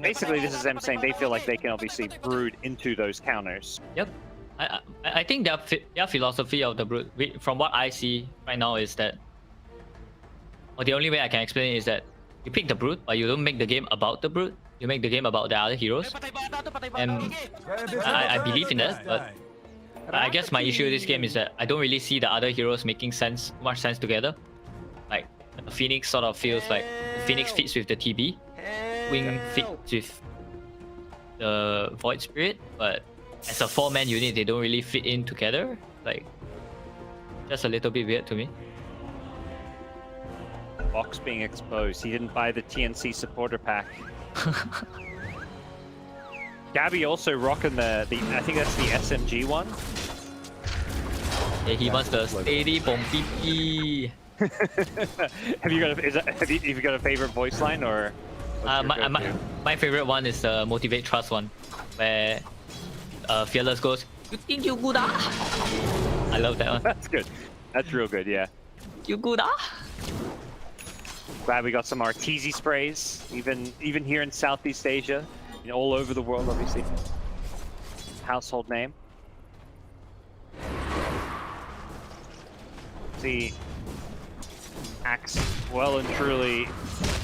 Speaker 6: basically, this is them saying they feel like they can obviously Brood into those counters.
Speaker 5: Yep. I think their philosophy of the Brood, from what I see right now, is that, or the only way I can explain it is that you pick the Brood, but you don't make the game about the Brood. You make the game about the other heroes. And I believe in that, but I guess my issue with this game is that I don't really see the other heroes making much sense together. Like, Phoenix sort of feels like Phoenix fits with the TB, Wing fits with the Void Spirit, but as a 4-man unit, they don't really fit in together. Like, just a little bit weird to me.
Speaker 6: Box being exposed. He didn't buy the TNC supporter pack. Gabby also rocking the I think that's the SMG one.
Speaker 5: Yeah, he wants the steady bomb PP.
Speaker 6: Have you got a favorite voice line, or?
Speaker 5: My favorite one is the Motivate Trust one, where Fearless goes, "You think you good ah?" I love that one.
Speaker 6: That's good. That's real good, yeah.
Speaker 5: You good ah?
Speaker 6: Glad we got some Arteezy sprays, even here in Southeast Asia, all over the world, obviously. Household name. See, Axe well and truly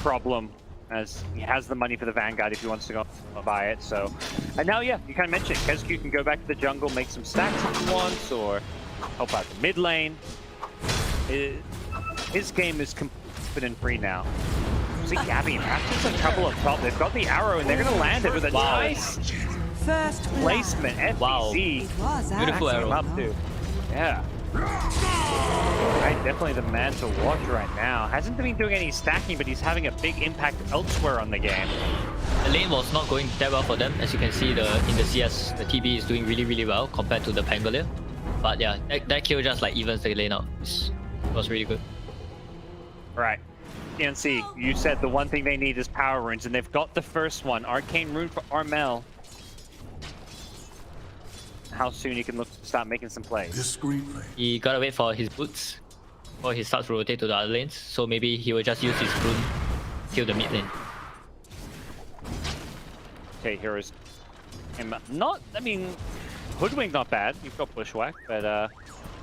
Speaker 6: problem, as he has the money for the Vanguard if he wants to go buy it. So, and now yeah, you kind of mentioned KeZQ can go back to the jungle, make some stacks if he wants, or help out the mid lane. His game is confident free now. See Gabby and Axe in trouble up top. They've got the arrow and they're gonna land it with a nice
Speaker 8: First
Speaker 6: placement. FBZ.
Speaker 5: Wow. Beautiful arrow.
Speaker 6: Up to. Yeah. Right, definitely the man to watch right now. Hasn't been doing any stacking, but he's having a big impact elsewhere on the game.
Speaker 5: The lane was not going that well for them. As you can see, in the CS, the TB is doing really well compared to the Pangolier. But yeah, that kill just like evens the lane out. It was really good.
Speaker 6: Right. TNC, you said the one thing they need is power runes, and they've got the first one. Arcane rune for Armel. How soon he can look to start making some plays.
Speaker 9: Discreetly.
Speaker 5: He gotta wait for his boots before he starts to rotate to the other lanes. So maybe he will just use his rune kill the mid lane.
Speaker 6: Okay, heroes. I mean, Hoodwink not bad. You've got Bushwhack, but I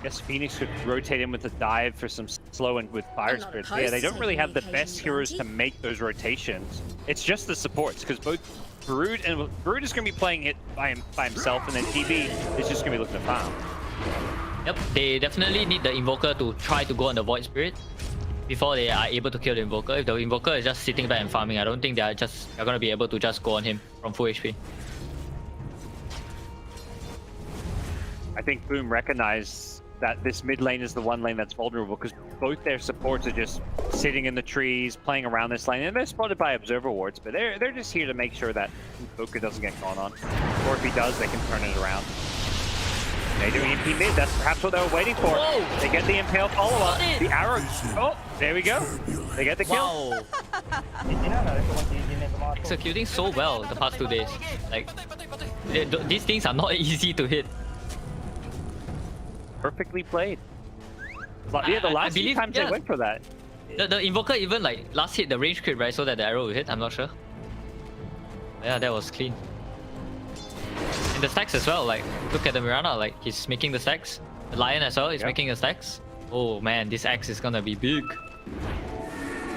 Speaker 6: guess Phoenix could rotate in with a dive for some slow and with Fire Spirits. Yeah, they don't really have the best heroes to make those rotations. It's just the supports, because both Brood is going to be playing it by himself, and then TB is just going to be looking to farm.
Speaker 5: Yep, they definitely need the Invoker to try to go on the Void Spirit before they are able to kill the Invoker. If the Invoker is just sitting back and farming, I don't think they're going to be able to just go on him from full HP.
Speaker 6: I think Boom recognized that this mid lane is the one lane that's vulnerable, because both their supports are just sitting in the trees, playing around this lane, and they're spotted by observer wards, but they're just here to make sure that Invoker doesn't get caught on. Or if he does, they can turn it around. They do EMP mid, that's perhaps what they were waiting for. Whoa. They get the Impale follow-up, the arrow. Oh, there we go. They get the kill.
Speaker 5: Wow. Executing so well the past 2 days. Like, these things are not easy to hit.
Speaker 6: Perfectly played. Yeah, the last few times they went for that.
Speaker 5: The Invoker even like last hit the range crit, right, so that the arrow will hit, I'm not sure. Yeah, that was clean. And the stacks as well, like look at the Mirana, like he's making the stacks. The Lion as well is making the stacks. Oh man, this axe is gonna be big.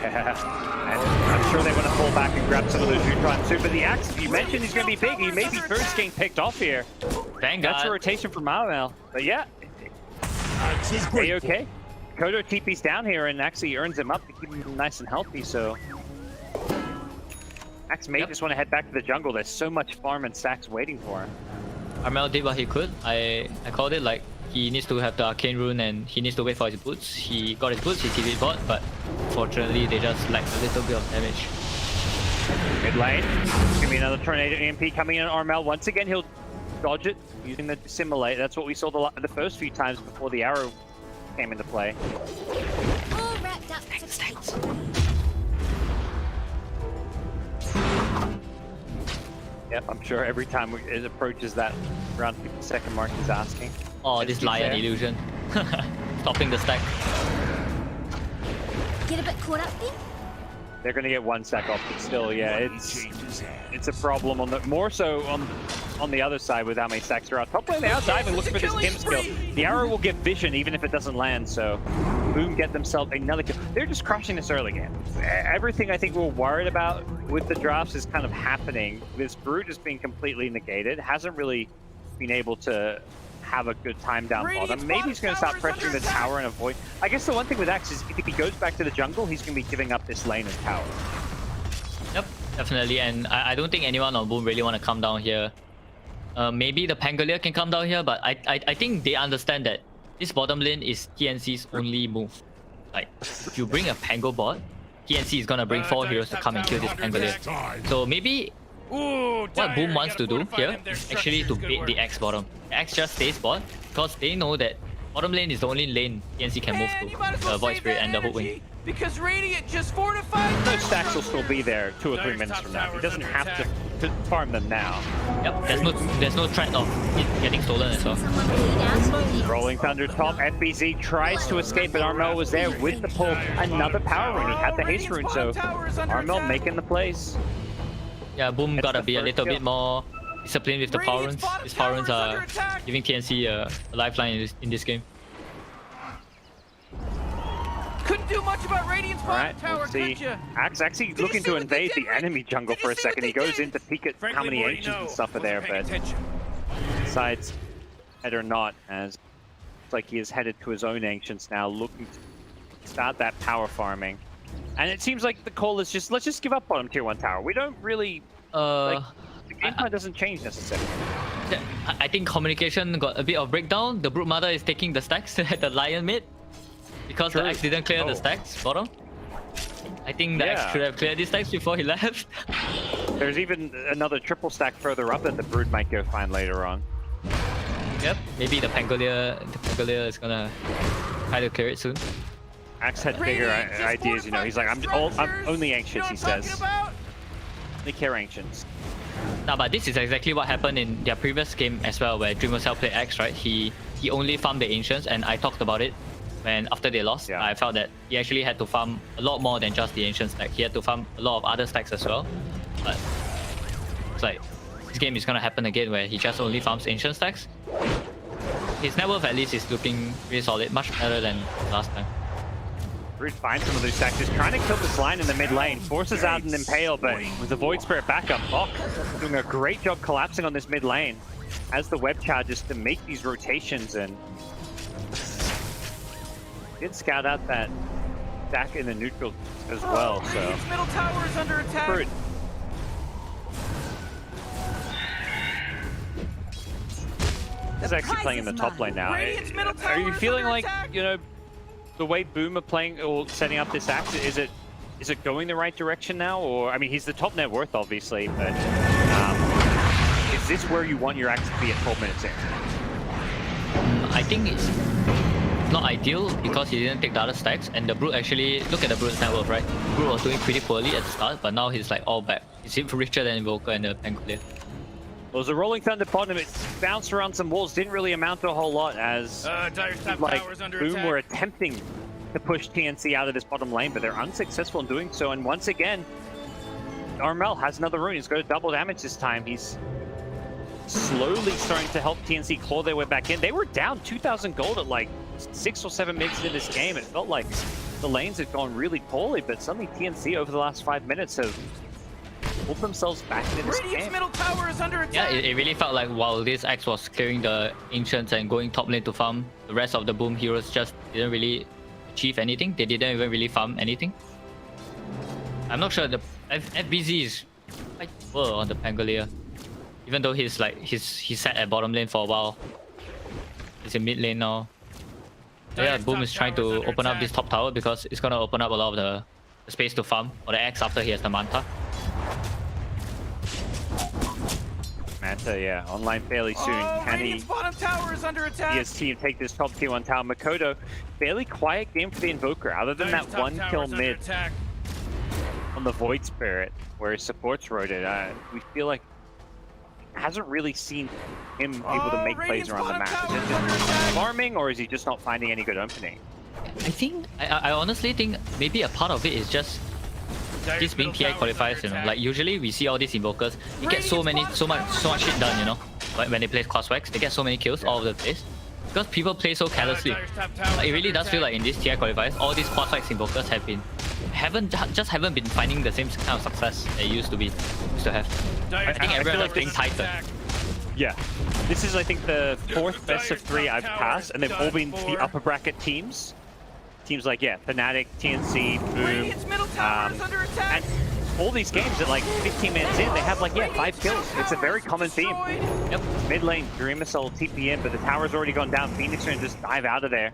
Speaker 6: Yeah, and I'm sure they want to pull back and grab some of those Neutrons too, but the axe, you mentioned he's gonna be big. He may be first getting picked off here.
Speaker 5: Thank God.
Speaker 6: That's a rotation from Malmel. But yeah. Okay. Kodo TP's down here and actually earns him up to keep him nice and healthy, so... Axe may just want to head back to the jungle. There's so much farm and stacks waiting for him.
Speaker 5: Armel did what he could. I called it like he needs to have the arcane rune and he needs to wait for his boots. He got his boots, he TV'd bot, but fortunately they just lacked a little bit of damage.
Speaker 6: Mid lane, it's gonna be another tornado EMP coming in on Armel. Once again, he'll dodge it using the dissimulate. That's what we saw the first few times before the arrow came into play.
Speaker 8: All wrapped up to fight.
Speaker 6: Yep, I'm sure every time it approaches that around 50-second mark, he's asking.
Speaker 5: Oh, this lion illusion. Stopping the stack.
Speaker 8: Get a bit caught up there?
Speaker 6: They're gonna get one stack off, but still, yeah, it's a problem on the more so on the other side with how many stacks are out. Top lane, they are diving, looking for this Kim skill. The arrow will get vision even if it doesn't land, so Boom get themselves another kill. They're just crushing this early game. Everything I think we're worried about with the drafts is kind of happening. This Brood is being completely negated, hasn't really been able to have a good time down bottom. Maybe he's going to start pressuring the tower and avoid. I guess the one thing with Axe is if he goes back to the jungle, he's going to be giving up this lane and tower.
Speaker 5: Yep, definitely. And I don't think anyone on Boom really want to come down here. Maybe the Pangolier can come down here, but I think they understand that this bottom lane is TNC's only move. Like, if you bring a Pango bot, TNC is going to bring 4 heroes to come and kill this Pangolier. So maybe what Boom wants to do here is actually to bait the Axe bottom. The Axe just stays bot because they know that bottom lane is the only lane TNC can move to. The Void Spirit and the Hoodwink.
Speaker 7: Because Radiant just fortified.
Speaker 6: Those stacks will still be there 2 or 3 minutes from now. He doesn't have to farm them now.
Speaker 5: Yep, there's no threat of it getting stolen as well.
Speaker 6: Rolling Thunder top, FBZ tries to escape, but Armel was there with the pull. Another power rune. He had the haste rune, so Armel making the plays.
Speaker 5: Yeah, Boom gotta be a little bit more disciplined with the power runes. These power runes are giving TNC a lifeline in this game.
Speaker 7: Couldn't do much about Radiant's bottom tower,
Speaker 6: we'll see.
Speaker 7: could you?
Speaker 6: Axe actually looking to invade the enemy jungle for a second. He goes in to peek at how many ancients and stuff are there, but decides head or not, as it's like he is headed to his own ancients now, looking to start that power farming. And it seems like the call is just, let's just give up bottom tier 1 tower. We don't really, like, the game plan doesn't change necessarily.
Speaker 5: I think communication got a bit of breakdown. The Brood Mother is taking the stacks at the Lion mid. Because the Axe didn't clear the stacks bottom. I think the Axe should have cleared these stacks before he left.
Speaker 6: There's even another triple stack further up that the Brood might go find later on.
Speaker 5: Yep, maybe the Pangolier is gonna try to clear it soon.
Speaker 6: Axe had bigger ideas, you know. He's like, I'm only Ancients, he says. Only care Ancients.
Speaker 5: Nah, but this is exactly what happened in their previous game as well, where Dreamercell played Axe, right? He only farmed the Ancients, and I talked about it. When after they lost, I felt that he actually had to farm a lot more than just the ancient stack. He had to farm a lot of other stacks as well. But it's like this game is gonna happen again where he just only farms ancient stacks. His net worth at least is looking really solid, much better than last time.
Speaker 6: Brood finds some of those stacks, just trying to kill this line in the mid lane. Forces out an Impale, but with the Void Spirit backup, Bok doing a great job collapsing on this mid lane as the web charges to make these rotations, and did scout out that stack in the neutral as well, so.
Speaker 7: Radiant's middle tower is under attack.
Speaker 6: Brood. He's actually playing in the top lane now. Are you feeling like, you know, the way Boom are playing or setting up this Axe, is it going the right direction now? Or, I mean, he's the top net worth, obviously, but is this where you want your Axe to be at 12 minutes in?
Speaker 5: I think it's not ideal because he didn't take the other stacks, and the Brood actually, look at the Brood's net worth, right? Brood was doing pretty poorly at the start, but now he's like all back. He's richer than Invoker and the Pangolier.
Speaker 6: Well, it was a Rolling Thunder bottom. It bounced around some walls, didn't really amount to a whole lot as Boom were attempting to push TNC out of this bottom lane, but they're unsuccessful in doing so. And once again, Armel has another rune. He's got double damage this time. He's slowly starting to help TNC claw their way back in. They were down 2,000 gold at like 6 or 7 minutes into this game. It felt like the lanes had gone really poorly, but suddenly TNC over the last 5 minutes have pulled themselves back into this game.
Speaker 7: Middle tower is under attack.
Speaker 5: Yeah, it really felt like while this Axe was clearing the Ancients and going top lane to farm, the rest of the Boom heroes just didn't really achieve anything. They didn't even really farm anything. I'm not sure the FBZ is quite poor on the Pangolier. Even though he's sat at bottom lane for a while. He's in mid lane now. So yeah, Boom is trying to open up this top tower because it's gonna open up a lot of the space to farm for the X after he has the Manta.
Speaker 6: Manta, yeah, online fairly soon. Can he
Speaker 7: bottom tower is under attack.
Speaker 6: see his team take this top tier 1 tower? Makoto, fairly quiet game for the Invoker, other than that one kill mid on the Void Spirit, where his supports rotated. We feel like hasn't really seen him able to make plays around the map. Is it just farming, or is he just not finding any good opening?
Speaker 5: I honestly think maybe a part of it is just this being TI qualifiers, you know. Like usually we see all these invokers, they get so much shit done, you know. Like when they play Crosswax, they get so many kills all over the place. Because people play so carelessly. Like, it really does feel like in these TI qualifiers, all these Crosswax invokers haven't been finding the same kind of success they used to have. I think everyone like playing Titan.
Speaker 6: Yeah. This is, I think, the 4th best of 3 I've passed, and they've all been the upper bracket teams. Teams like, yeah, Fnatic, TNC, Boom, and all these games at like 15 minutes in, they have like, yeah, 5 kills. It's a very common theme. Yep. Mid lane, Dream Missile, TP in, but the tower's already gone down. Phoenix are gonna just dive out of there.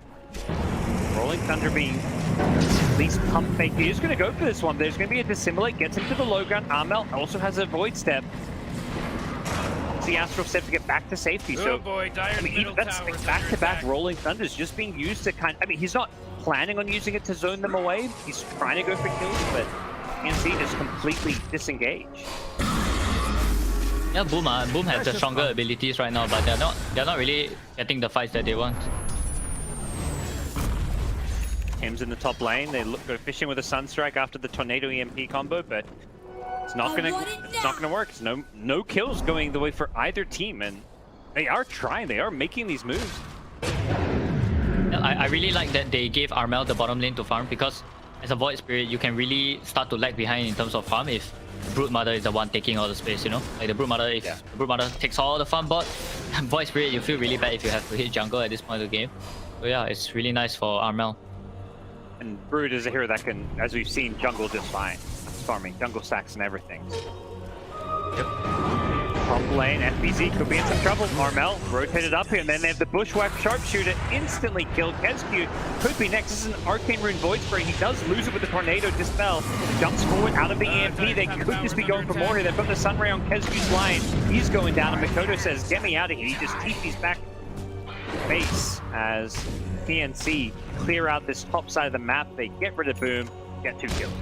Speaker 6: Rolling Thunder being at least pump fake. He's gonna go for this one. There's gonna be a Dissimulate, gets him to the low ground. Armel also has a Void Step. The Astral Step to get back to safety. So, I mean, even that's back-to-back Rolling Thunders just being used to I mean, he's not planning on using it to zone them away. He's trying to go for kills, but TNC just completely disengaged.
Speaker 5: Yeah, Boom has the stronger abilities right now, but they're not really getting the fights that they want.
Speaker 6: Tim's in the top lane. They go fishing with a Sunstrike after the Tornado EMP combo, but it's not gonna work. It's no kills going the way for either team, and they are trying. They are making these moves.
Speaker 5: Yeah, I really like that they gave Armel the bottom lane to farm, because as a Void Spirit, you can really start to lag behind in terms of farm if Brood Mother is the one taking all the space, you know? Like the Brood Mother, if the Brood Mother takes all the farm bot, Void Spirit, you feel really bad if you have to hit jungle at this point of the game. So yeah, it's really nice for Armel.
Speaker 6: And Brood is a hero that can, as we've seen, jungle just fine. Farming, jungle stacks and everything. Yep. Top lane, FBZ could be in some trouble. Armel rotated up here, and then they have the Bushwhack Sharpshooter instantly killed. KezQ could be next. This is an Arcane Rune Void Spray. He does lose it with the Tornado Dispel. Jumps forward out of the EMP. They could just be going for more here. They've got the Sunray on KezQ's line. He's going down, and Makoto says, get me out of here. He just TP's back base as TNC clear out this top side of the map. They get rid of Boom, get 2 kills.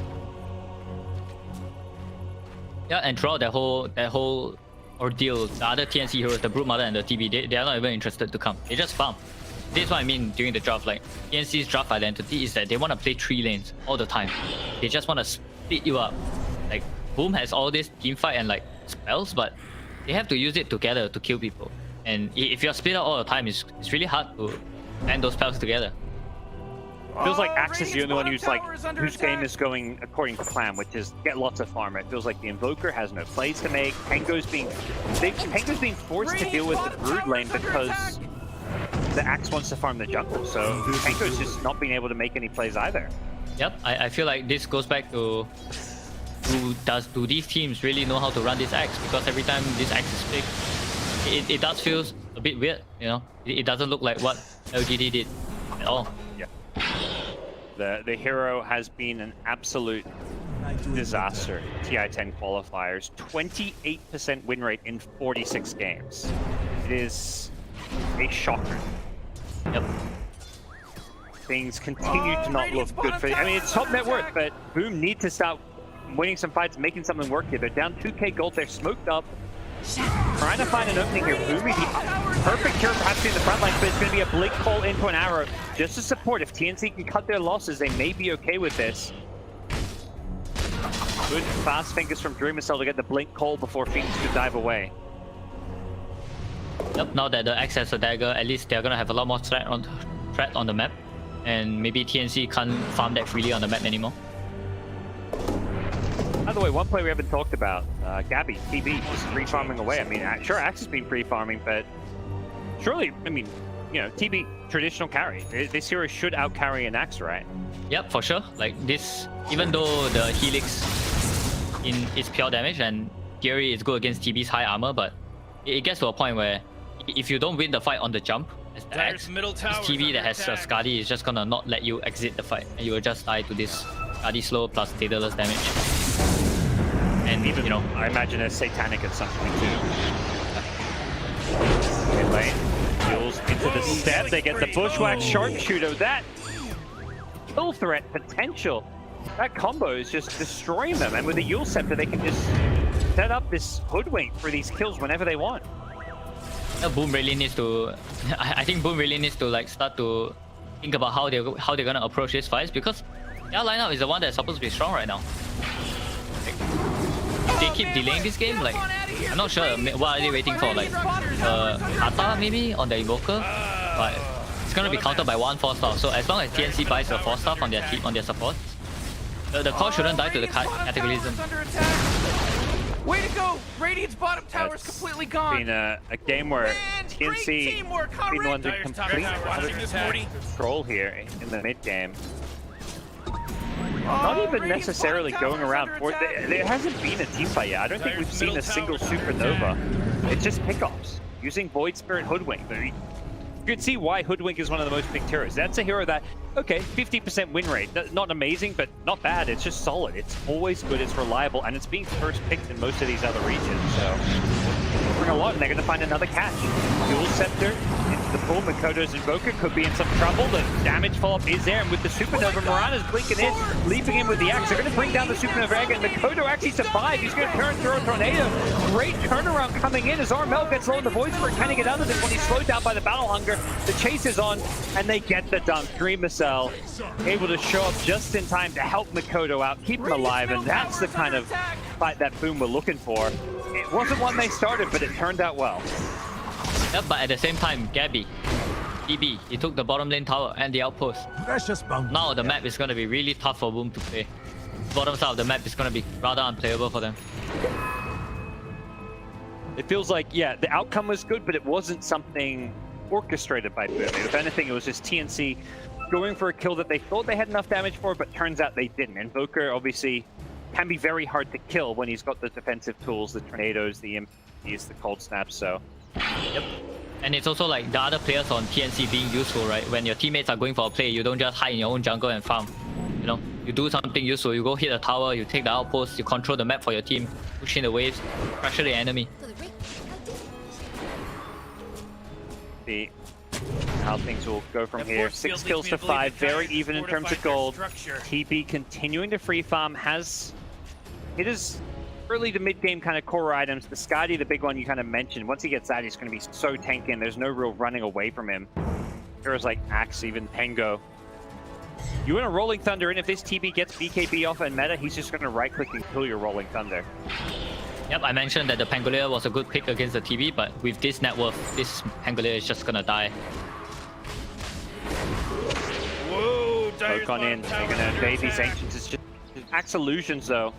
Speaker 5: Yeah, and throughout that whole ordeal, the other TNC heroes, the Brood Mother and the TB, they are not even interested to come. They just farm. This is what I mean during the draft. Like, TNC's draft identity is that they want to play 3 lanes all the time. They just want to split you up. Like, Boom has all this teamfight and like spells, but they have to use it together to kill people. And if you're split out all the time, it's really hard to band those spells together.
Speaker 6: Feels like Axe is the only one whose game is going according to plan, which is get lots of farm. It feels like the Invoker has no plays to make. Pengo's being forced to deal with the Brood lane because the Axe wants to farm the jungle. So Pengo's just not being able to make any plays either.
Speaker 5: Yep, I feel like this goes back to do these teams really know how to run this Axe? Because every time this Axe is picked, it does feel a bit weird, you know? It doesn't look like what LGD did at all.
Speaker 6: Yeah. The hero has been an absolute disaster. TI-10 qualifiers, 28% win rate in 46 games. It is a shocker.
Speaker 5: Yep.
Speaker 6: Things continue to not look good for. I mean, it's top net worth, but Boom need to start winning some fights, making something work here. They're down 2k gold. They're smoked up. Trying to find an opening here. Boom is the perfect hero perhaps in the front line, but it's going to be a blink call into an arrow just to support. If TNC can cut their losses, they may be okay with this. Good fast fingers from Dream Missile to get the blink call before Phoenix could dive away.
Speaker 5: Yep, now that the Axe has a dagger, at least they're going to have a lot more threat on the map. And maybe TNC can't farm that freely on the map anymore.
Speaker 6: By the way, one play we haven't talked about, Gabby, TB, just free farming away. I mean, sure, Axe has been free farming, but surely, I mean, you know, TB traditional carry. This hero should out-carry an Axe, right?
Speaker 5: Yep, for sure. Like this, even though the Helix is pure damage and Fury is good against TB's high armor, but it gets to a point where if you don't win the fight on the jump, as the Axe, this TB that has Skadi is just gonna not let you exit the fight, and you will just die to this Skadi slow plus Daedalus damage. And
Speaker 6: Even,
Speaker 5: you know,
Speaker 6: I imagine a Satanic at some point too. Mid lane, Jules into the step, they get the Bushwhack Sharpshooter. That kill threat potential, that combo is just destroying them, and with the Yule Scepter they can just set up this hoodwink for these kills whenever they want.
Speaker 5: Boom really needs to. I think Boom really needs to like start to think about how they're gonna approach these fights, because their lineup is the one that's supposed to be strong right now. Like, if they keep delaying this game, like I'm not sure what are they waiting for, like Kata maybe on the Invoker, but it's gonna be countered by 1 4-star. So as long as TNC buys a 4-star on their team, on their support, the core shouldn't die to the Cataclysm.
Speaker 7: Way to go! Radiant's bottom tower is completely gone.
Speaker 6: It's been a game where TNC been under complete control here in the mid game. Not even necessarily going around for it. There hasn't been a team fight yet. I don't think we've seen a single supernova. It's just pickoffs using Void Spirit Hoodwink. You can see why Hoodwink is one of the most picked heroes. That's a hero that, okay, 50% win rate. Not amazing, but not bad. It's just solid. It's always good, it's reliable, and it's being first picked in most of these other regions. So, bring a lot, and they're going to find another catch. Dual Scepter into the pool. Makoto's Invoker could be in some trouble. The damage follow-up is there, and with the Supernova, Mirana's blinking in, leaping in with the Axe. They're going to bring down the Supernova egg, and Makoto actually survives. He's going to turn through a tornado. Great turnaround coming in as Armel gets low in the Void Spirit. Can he get out of this when he's slowed down by the Battle Hunger? The chase is on, and they get the dunk. Dreamcell able to show up just in time to help Makoto out, keep him alive, and that's the kind of fight that Boom were looking for. It wasn't one they started, but it turned out well.
Speaker 5: Yep, but at the same time, Gabby, EB, he took the bottom lane tower and the outpost. Now the map is going to be really tough for Boom to play. Bottom side of the map is going to be rather unplayable for them.
Speaker 6: It feels like, yeah, the outcome was good, but it wasn't something orchestrated by Boom. If anything, it was just TNC going for a kill that they thought they had enough damage for, but turns out they didn't. Invoker obviously can be very hard to kill when he's got the defensive tools, the tornadoes, the MPs, the cold snaps, so.
Speaker 5: Yep. And it's also like the other players on TNC being useful, right? When your teammates are going for a play, you don't just hide in your own jungle and farm. You know, you do something useful, you go hit a tower, you take the outpost, you control the map for your team, push in the waves, pressure the enemy.
Speaker 6: See how things will go from here. 6 kills to 5, very even in terms of gold. TB continuing to free farm, has hit his early to mid game kind of core items. The Skadi, the big one you kind of mentioned, once he gets that, he's going to be so tanking. There's no real running away from him. Heroes like Axe, even Pengo. You want a Rolling Thunder, and if this TB gets BKB off and meta, he's just going to right click and kill your Rolling Thunder.
Speaker 5: Yep, I mentioned that the Pangolier was a good pick against the TB, but with this net worth, this Pangolier is just gonna die.
Speaker 7: Whoa,
Speaker 6: Poke on in, they're gonna invade these Ancients. It's just Axe illusions though.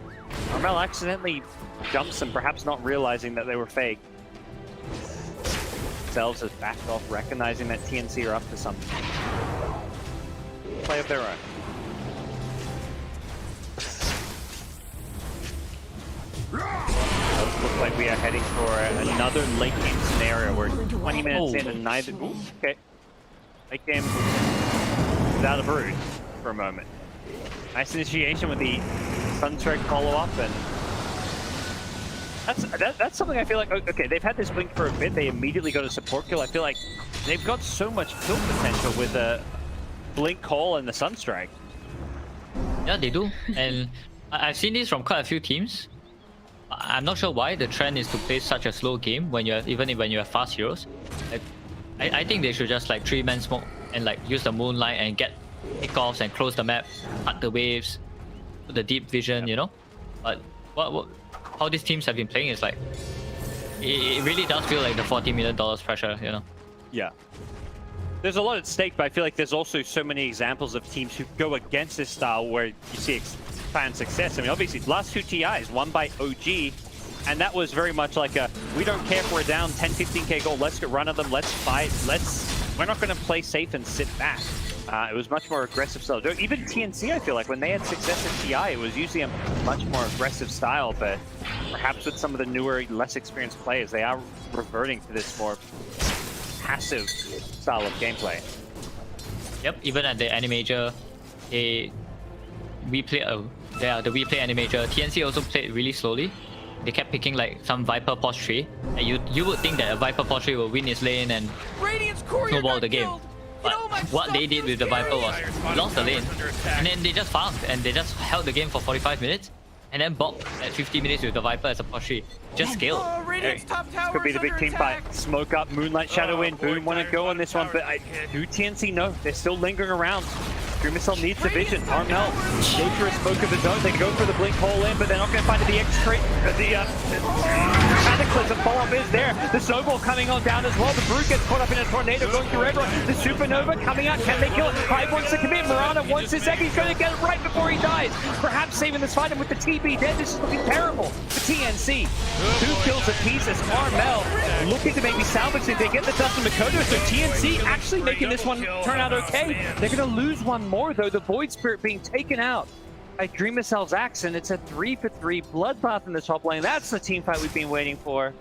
Speaker 6: Armel accidentally jumps them, perhaps not realizing that they were fake. Themselves has backed off, recognizing that TNC are up to something. Play of their own. Does look like we are heading for another late game scenario where 20 minutes in and neither. Ooh, okay. Late game without a brood for a moment. Nice initiation with the Sunstrike follow-up, and that's something I feel like. Okay, they've had this blink for a bit. They immediately got a support kill. I feel like they've got so much kill potential with a blink call and the Sunstrike.
Speaker 5: Yeah, they do, and I've seen this from quite a few teams. I'm not sure why the trend is to play such a slow game when you're when you have fast heroes. Like, I think they should just like 3-man smoke and like use the moonlight and get pickoffs and close the map, cut the waves, put the deep vision, you know. But how these teams have been playing is like it really does feel like the $40 million pressure, you know.
Speaker 6: Yeah. There's a lot at stake, but I feel like there's also so many examples of teams who go against this style where you see fan success. I mean, obviously, the last 2 TIs, one by OG, and that was very much like a, we don't care if we're down 10, 15k gold, let's get run at them, let's fight, let's we're not going to play safe and sit back. It was much more aggressive style. Even TNC, I feel like, when they had success at TI, it was usually a much more aggressive style, but perhaps with some of the newer, less experienced players, they are reverting to this more passive style of gameplay.
Speaker 5: Yep, even at the Animajor, the replay Animajor, TNC also played really slowly. They kept picking like some Viper post tree, and you would think that a Viper post tree will win his lane and snowball the game. But what they did with the Viper was lost the lane, and then they just farmed and they just held the game for 45 minutes, and then bopped at 50 minutes with the Viper as a post tree. Just scaled.
Speaker 6: Hey, this could be the big team fight. Smoke up, Moonlight Shadow in. Boom want to go on this one, but do TNC know? They're still lingering around. Dream Missile needs the vision. Armel, go for a smoke of his own. They can go for the blink hole in, but they're not going to find the X-trait. The Cataclysm follow-up is there. The snowball coming on down as well. The Brute gets caught up in a tornado going through everyone. The Supernova coming out. Can they kill it? Hive wants to commit. Mirana wants his egg. He's going to get it right before he dies. Perhaps saving this fight, and with the TB dead, this is looking terrible for TNC. 2 kills apiece as Armel looking to maybe salvage it. They get the Dust and Makoto, so TNC actually making this one turn out okay. They're going to lose one more though. The Void Spirit being taken out by Dream Missile's Axe, and it's a 3-for-3 bloodbath in the top lane. That's the team fight we've been waiting for.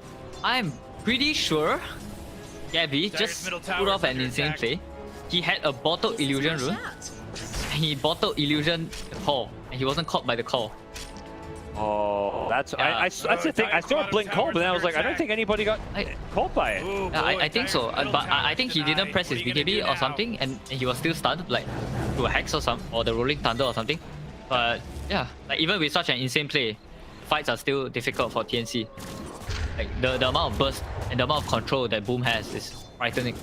Speaker 5: I'm pretty sure Gabby just pulled off an insane play. He had a bottle illusion rune, and he bottle illusion the call, and he wasn't caught by the call.
Speaker 6: Oh, that's that's the thing. I saw a blink call, but then I was like, I don't think anybody got caught by it.
Speaker 5: I think so, but I think he didn't press his BKB or something, and he was still stunned, like to a Hex or the Rolling Thunder or something. But yeah, like even with such an insane play, fights are still difficult for TNC. Like the amount of burst and the amount of control that Boom has is frightening.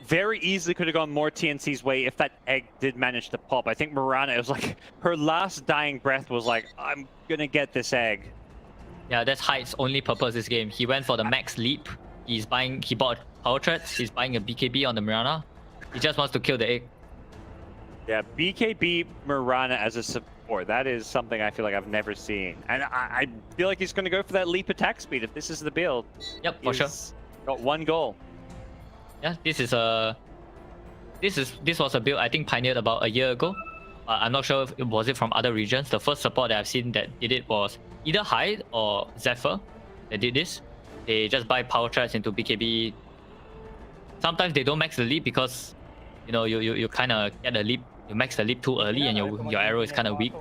Speaker 6: Very easily could have gone more TNC's way if that egg did manage to pop. I think Mirana, it was like her last dying breath was like, I'm gonna get this egg.
Speaker 5: Yeah, that's Hyde's only purpose this game. He went for the max leap. He bought power threats. He's buying a BKB on the Mirana. He just wants to kill the egg.
Speaker 6: Yeah, BKB Mirana as a support. That is something I feel like I've never seen. And I feel like he's gonna go for that leap attack speed if this is the build.
Speaker 5: Yep, for sure.
Speaker 6: Got one goal.
Speaker 5: Yeah, this was a build I think pioneered about a year ago. I'm not sure if it was from other regions. The first support that I've seen that did it was either Hyde or Zephyr that did this. They just buy power threats into BKB. Sometimes they don't max the leap because you kind of get the leap. You max the leap too early and your arrow is kind of weak.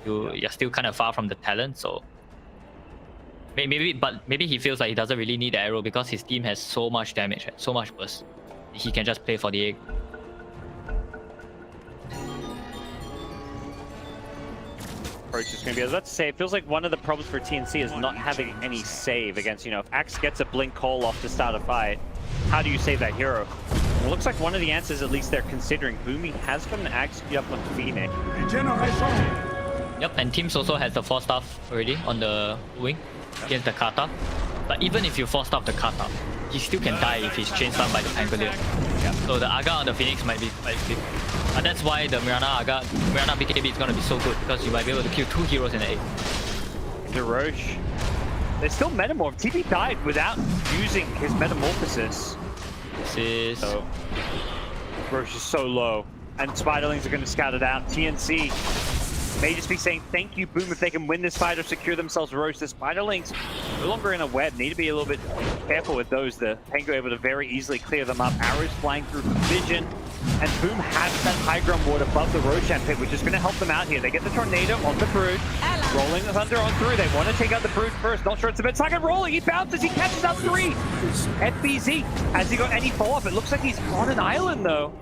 Speaker 5: You're still kind of far from the talent, so maybe he feels like he doesn't really need the arrow because his team has so much damage, so much burst. He can just play for the egg.
Speaker 6: Approach is going to be, I was about to say, it feels like one of the problems for TNC is not having any save against, if Axe gets a blink call off to start a fight, how do you save that hero? It looks like one of the answers, at least they're considering. Boomy has got an Axe up on Phoenix.
Speaker 5: Yep, and Teams also has the 4-staff already on the wing against the Kata. But even if you 4-staff the Kata, he still can die if he's chain stunned by the Pangolier. Yeah. So the Aga on the Phoenix might be quite big. And that's why the Mirana BKB is going to be so good, because you might be able to kill 2 heroes in the egg.
Speaker 6: The Roche. There's still Metamorph. TB died without using his Metamorphosis.
Speaker 5: So
Speaker 6: Roche is so low. And Spiderlings are going to scout it out. TNC may just be saying thank you, Boom, if they can win this fight or secure themselves Roche. The Spiderlings no longer in a web. Need to be a little bit careful with those. The Pango able to very easily clear them up. Arrows flying through Vision. And Boom has that high ground ward above the Roshan pit, which is going to help them out here. They get the Tornado on the Brood. Rolling the Thunder on through. They want to take out the Brood first. Not sure it's a bit. Second rolling. He bounces. He catches out 3. FBZ. Has he got any follow-up? It looks like he's on an island, though.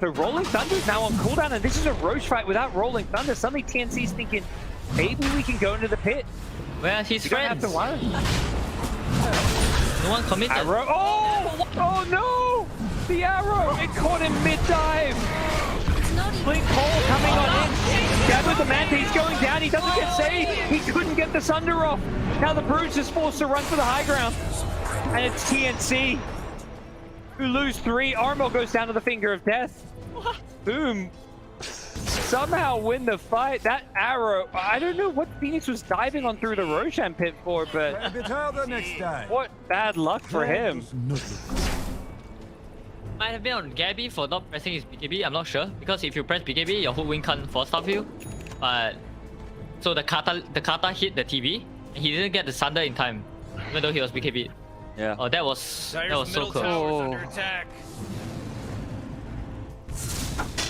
Speaker 6: So Rolling Thunder is now on cooldown, and this is a Roche fight without Rolling Thunder. Suddenly TNC's thinking, maybe we can go into the pit.
Speaker 5: Well, he's friends.
Speaker 6: Don't have to worry.
Speaker 5: No one committed.
Speaker 6: Arrow. Oh no! The arrow! It caught him mid-dive! Blink hole coming on in. Dad with the Manta, he's going down. He doesn't get saved. He couldn't get the Sunder off. Now the Bruce is forced to run for the high ground. And it's TNC who lose 3. Armel goes down to the finger of death. Boom. somehow win the fight. That arrow, I don't know what Phoenix was diving on through the Roshan pit for, but what bad luck for him.
Speaker 5: Might have been on Gabby for not pressing his BKB, I'm not sure. Because if you press BKB, your hook wing can't force stop you. But so the kata hit the TV, and he didn't get the Sunder in time, even though he was BKB.
Speaker 6: Yeah.
Speaker 5: Oh, that was so close.
Speaker 7: Under attack.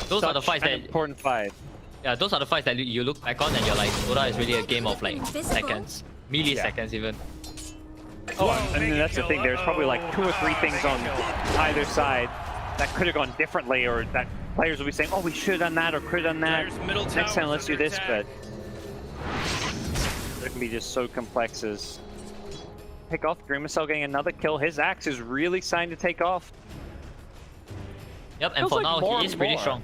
Speaker 5: Those are the fights
Speaker 6: an
Speaker 5: that
Speaker 6: important fight.
Speaker 5: Yeah, those are the fights that you look back on and you're like, Dota is really a game of like seconds, milliseconds even.
Speaker 6: Oh, and then that's the thing. There's probably like 2 or 3 things on either side that could have gone differently, or that players will be saying, "Oh, we should have done that, or could have done that. Next time, let's do this." But it can be just so complex as pick off. Dreamercell getting another kill. His axe is really starting to take off.
Speaker 5: Yep, and for now he is pretty strong.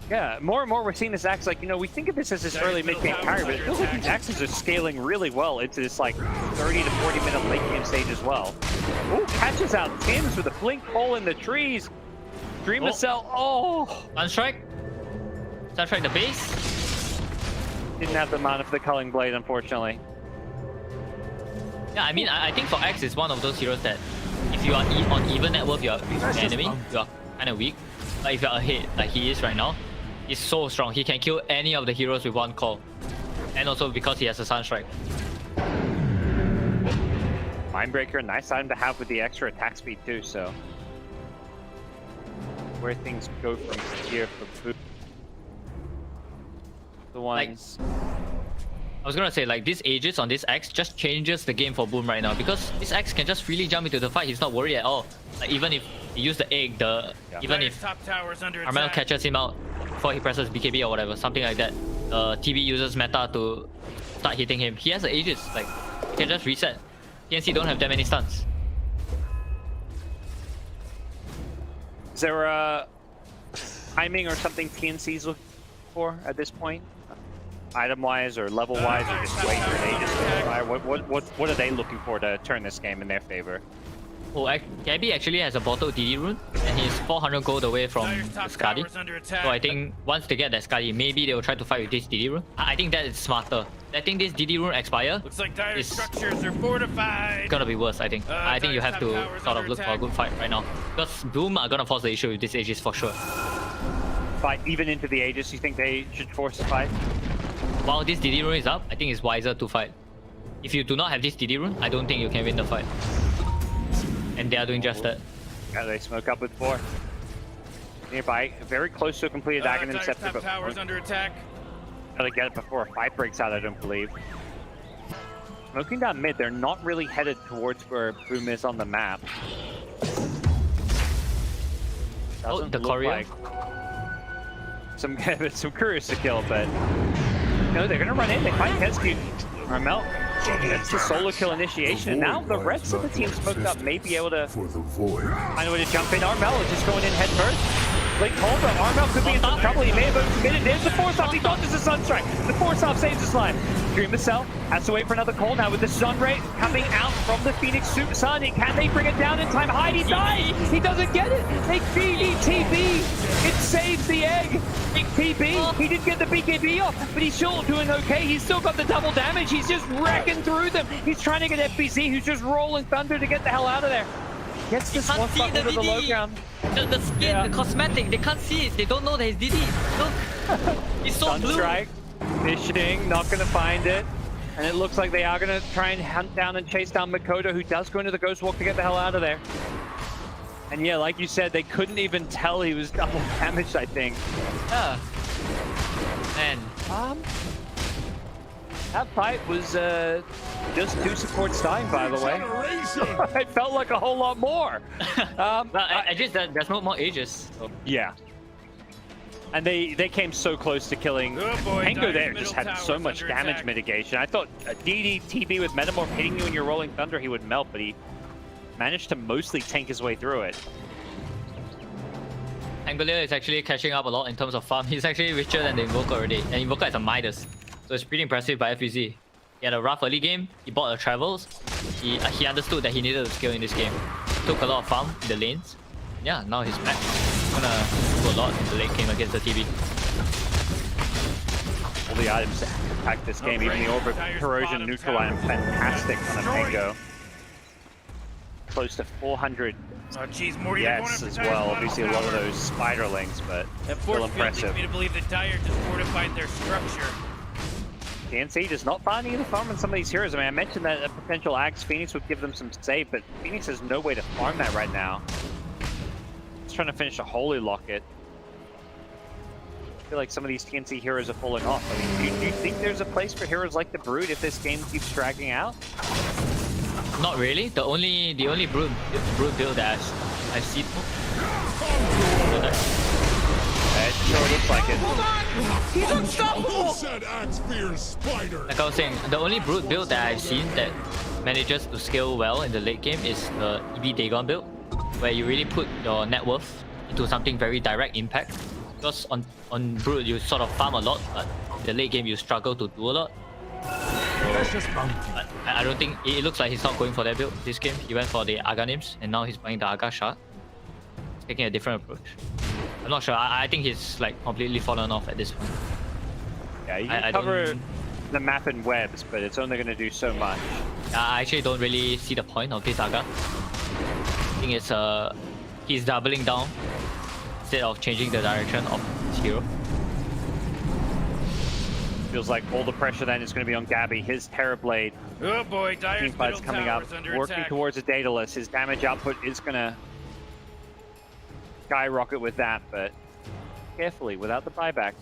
Speaker 6: Yeah, more and more we're seeing this axe, like, you know, we think of this as this early mid-game carry, but it feels like these axes are scaling really well into this, like, 30 to 40 minute late-game stage as well. Ooh, catches out Tims with a blink hole in the trees. Dreamercell,
Speaker 5: Sunstrike? Sunstrike the base?
Speaker 6: Didn't have the mana for the Culling Blade, unfortunately.
Speaker 5: Yeah, I mean, I think for X is one of those heroes that if you are on even net worth your enemy, you are kind of weak. But if you're ahead, like he is right now, he's so strong. He can kill any of the heroes with one call. And also because he has a Sunstrike.
Speaker 6: Mindbreaker, nice item to have with the extra attack speed too, so... where things go from here for Boom. The ones...
Speaker 5: I was gonna say, like, this Aegis on this X just changes the game for Boom right now, because this X can just freely jump into the fight. He's not worried at all. Like, even if he used the egg, even if Armel catches him out before he presses BKB or whatever, something like that, TB uses meta to start hitting him. He has the Aegis, like, he can just reset. TNC don't have that many stuns.
Speaker 6: Is there a timing or something TNC's looking for at this point? Item-wise or level-wise, or just wait for an Aegis to fire? What are they looking for to turn this game in their favor?
Speaker 5: Oh, Gabby actually has a bottled DD rune, and he's 400 gold away from the Skadi. So I think once they get that Skadi, maybe they will try to fight with this DD rune. I think that is smarter. I think this DD rune expire
Speaker 7: Looks like dire structures are fortified.
Speaker 5: It's gonna be worse, I think. I think you have to sort of look for a good fight right now. Because Boom are gonna force the issue with this Aegis for sure.
Speaker 6: Fight even into the Aegis, you think they should force a fight?
Speaker 5: While this DD rune is up, I think it's wiser to fight. If you do not have this DD rune, I don't think you can win the fight. And they are doing just that.
Speaker 6: Yeah, they smoke up with 4. Nearby, very close to a completed Aghanim Scepter, but
Speaker 7: towers under attack.
Speaker 6: gotta get it before a fight breaks out, I don't believe. Smoking down mid, they're not really headed towards where Boom is on the map. Doesn't
Speaker 5: the
Speaker 6: look
Speaker 5: courier?
Speaker 6: like some couriers to kill, but no, they're gonna run in. They find Hesky. Armel gets the solo kill initiation, and now the rest of the team smoked up may be able to find a way to jump in. Armel is just going in head first. Blink hole, but Armel could be in some trouble. He may have overcommitted. There's the force off. He dodges the Sunstrike. The force off saves his life. Dreamercell has to wait for another call now with the Sun Ray coming out from the Phoenix Super Sun. Can they bring it down in time? Heidi dies. He doesn't get it. They BBTB. It saves the egg. Big PB. He didn't get the BKB off, but he's still doing okay. He's still got the double damage. He's just wrecking through them. He's trying to get FBC, who's just rolling thunder to get the hell out of there. Gets this one up into the low ground.
Speaker 5: The skin, the cosmetic, they can't see it. They don't know that it's DD. Look, he's so
Speaker 6: Sunstrike, fishing, not going to find it. And it looks like they are going to try and hunt down and chase down Makoto, who does go into the Ghost Walk to get the hell out of there. And yeah, like you said, they couldn't even tell he was double damaged, I think.
Speaker 5: Yeah. Man.
Speaker 6: That fight was just 2 supports dying, by the way. It felt like a whole lot more.
Speaker 5: I just there's no more Aegis. So.
Speaker 6: Yeah. And they came so close to killing. Pengo there just had so much damage mitigation. I thought a DD TB with Metamorph hitting you in your Rolling Thunder, he would melt, but he managed to mostly tank his way through it.
Speaker 5: Angolier is actually catching up a lot in terms of farm. He's actually richer than the Invoker already. And Invoker is a Midas. So it's pretty impressive by FUZ. He had a rough early game. He bought the travels. He understood that he needed a skill in this game. Took a lot of farm in the lanes. Yeah, now he's back. Gonna do a lot in the late game against the TB.
Speaker 6: the items to attack this game. Even the Orbit Corrosion neutral item, fantastic on a Mango. Close to 400 yes as well. Obviously a lot of those spiderlings, but still impressive.
Speaker 7: Me to believe that Dire just fortified their structure.
Speaker 6: TNC does not find either farm in some of these heroes. I mean, I mentioned that a potential Axe Phoenix would give them some save, but Phoenix has no way to farm that right now. He's trying to finish a Holy Locket. I feel like some of these TNC heroes are falling off. I mean, do you think there's a place for heroes like the Brood if this game keeps dragging out?
Speaker 5: Not really. The only brood build that I've seen.
Speaker 6: It sure looks like it.
Speaker 7: He's unstoppable!
Speaker 5: Like I was saying, the only brood build that I've seen that manages to scale well in the late game is the EB Dagon build, where you really put your net worth into something very direct impact. Because on brood you sort of farm a lot, but in the late game you struggle to do a lot. So, I don't think it looks like he's not going for that build this game. He went for the Aghanims and now he's playing the Aga Shard. He's taking a different approach. I'm not sure. I think he's like completely fallen off at this point.
Speaker 6: Yeah, you can cover the map in webs, but it's only going to do so much.
Speaker 5: I actually don't really see the point of this Aga. I think it's he's doubling down instead of changing the direction of his hero.
Speaker 6: Feels like all the pressure then is going to be on Gabby. His Terrorblade.
Speaker 7: Oh boy, Dire's middle
Speaker 6: coming up, working towards a Daedalus. His damage output is going to skyrocket with that, but carefully, without the buyback.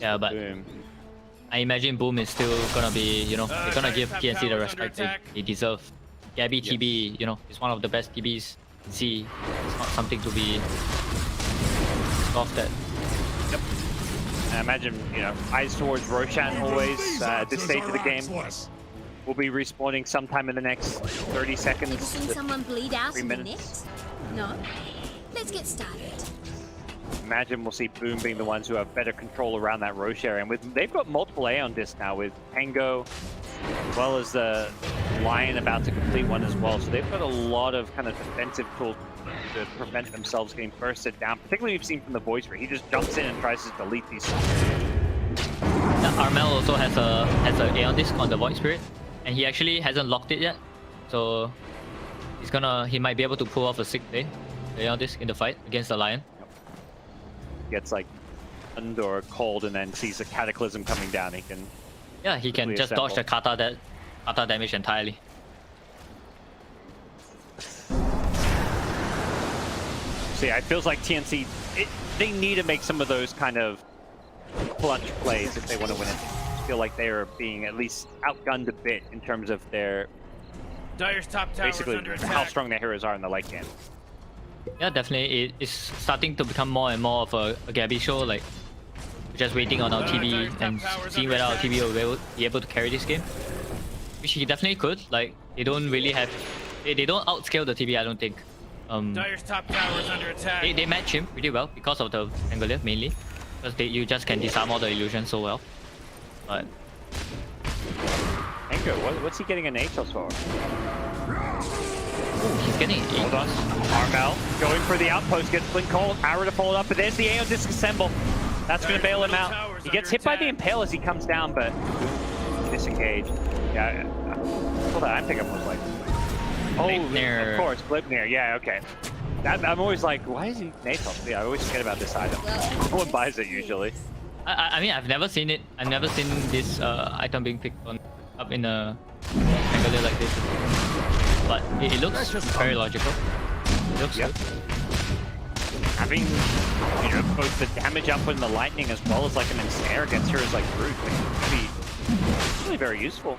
Speaker 5: Yeah, but
Speaker 6: Boom.
Speaker 5: I imagine Boom is still gonna be, you know, they're gonna give TNC the respect they deserve. Gabby TB, you know, is one of the best TBs in C. It's not something to be scoffed at.
Speaker 6: Yep. And I imagine, you know, eyes towards Roshan always at this stage of the game. We'll be respawning sometime in the next 30 seconds.
Speaker 8: Ever seen someone bleed out
Speaker 6: 3
Speaker 8: in the
Speaker 6: minutes.
Speaker 8: net? No? Let's get started.
Speaker 6: Imagine we'll see Boom being the ones who have better control around that Roche area. And they've got multiple Aeon discs now with Tango, as well as the Lion about to complete one as well. So they've got a lot of kind of defensive tools to prevent themselves getting bursted down. Particularly we've seen from the Voice where he just jumps in and tries to delete these.
Speaker 5: Armel also has a Aeon disc on the Void Spirit, and he actually hasn't locked it yet. So he might be able to pull off a sick play, the Aeon disc in the fight against the Lion.
Speaker 6: Gets like under or cold and then sees the Cataclysm coming down. He can
Speaker 5: just dodge the kata damage entirely.
Speaker 6: See, it feels like TNC, they need to make some of those kind of clutch plays if they want to win it. I feel like they are being at least outgunned a bit in terms of their
Speaker 7: Dire's top tower
Speaker 6: basically
Speaker 7: under attack.
Speaker 6: how strong their heroes are in the late game.
Speaker 5: Yeah, definitely. It's starting to become more and more of a Gabby show. Like, we're just waiting on our TB and seeing whether our TB will be able to carry this game. Which he definitely could. Like, they don't really have... They don't outscale the TB, I don't think.
Speaker 7: Dire's top tower is under attack.
Speaker 5: They match him pretty well because of the Angolier, mainly. Because you just can disarm all the illusions so well. But...
Speaker 6: Anko, what's he getting an Atos for?
Speaker 5: Ooh, he's getting it.
Speaker 6: Hold on. Armel going for the outpost, gets Blink Cold, arrow to follow up, but there's the Aeon disassemble. That's going to bail him out. He gets hit by the Impale as he comes down, but disengaged. Yeah, that's what that pickup was like. Oh, of course, Glibnir. Yeah, okay. I'm always like, why is he Natos? Yeah, I always forget about this item. No one buys it usually.
Speaker 5: I mean, I've never seen it. I've never seen this item being picked up in a Angolier like this. But it looks very logical. It looks good.
Speaker 6: Having, you know, both the damage output and the lightning as well as like an ensnare against heroes like Brood can be really very useful.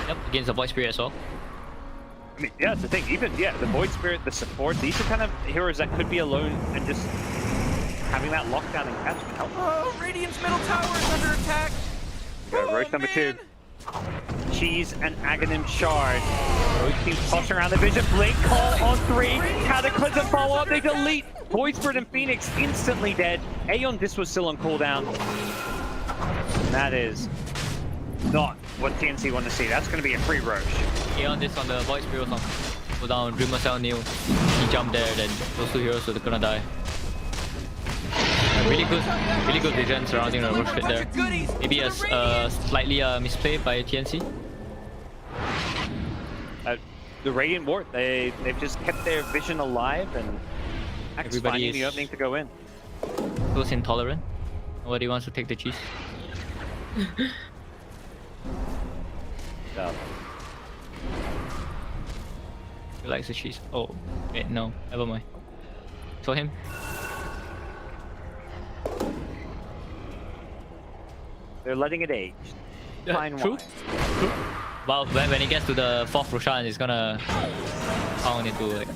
Speaker 5: Yep, against the Void Spirit as well.
Speaker 6: I mean, yeah, that's the thing. Even, the Void Spirit, the support, these are kind of heroes that could be alone and just having that lockdown and catch can help.
Speaker 7: Oh, Radiant's middle tower is under attack.
Speaker 6: Roach number 2. Cheese and Aghanim Shard. Roach keeps tossing around the vision. Blink call on 3. Cataclysm follow up. They delete. Void Spirit and Phoenix instantly dead. Aeon Disc was still on cooldown. And that is not what TNC want to see. That's going to be a free Roach.
Speaker 5: Aeon Disc on the Void Spirit on cooldown. Dreamer Cell knew. He jumped there, then those two heroes were gonna die. Really good vision surrounding the Roche pit there. Maybe a slightly misplay by TNC.
Speaker 6: The Radiant Ward, they've just kept their vision alive and finding the opening to go in.
Speaker 5: Goes intolerant. Nobody wants to take the cheese.
Speaker 6: So.
Speaker 5: He likes the cheese. Oh, wait, no, never mind. Show him.
Speaker 6: They're letting it age. Fine
Speaker 5: True.
Speaker 6: wine.
Speaker 5: True. Well, when he gets to the 4th Roshan, he's gonna pound into like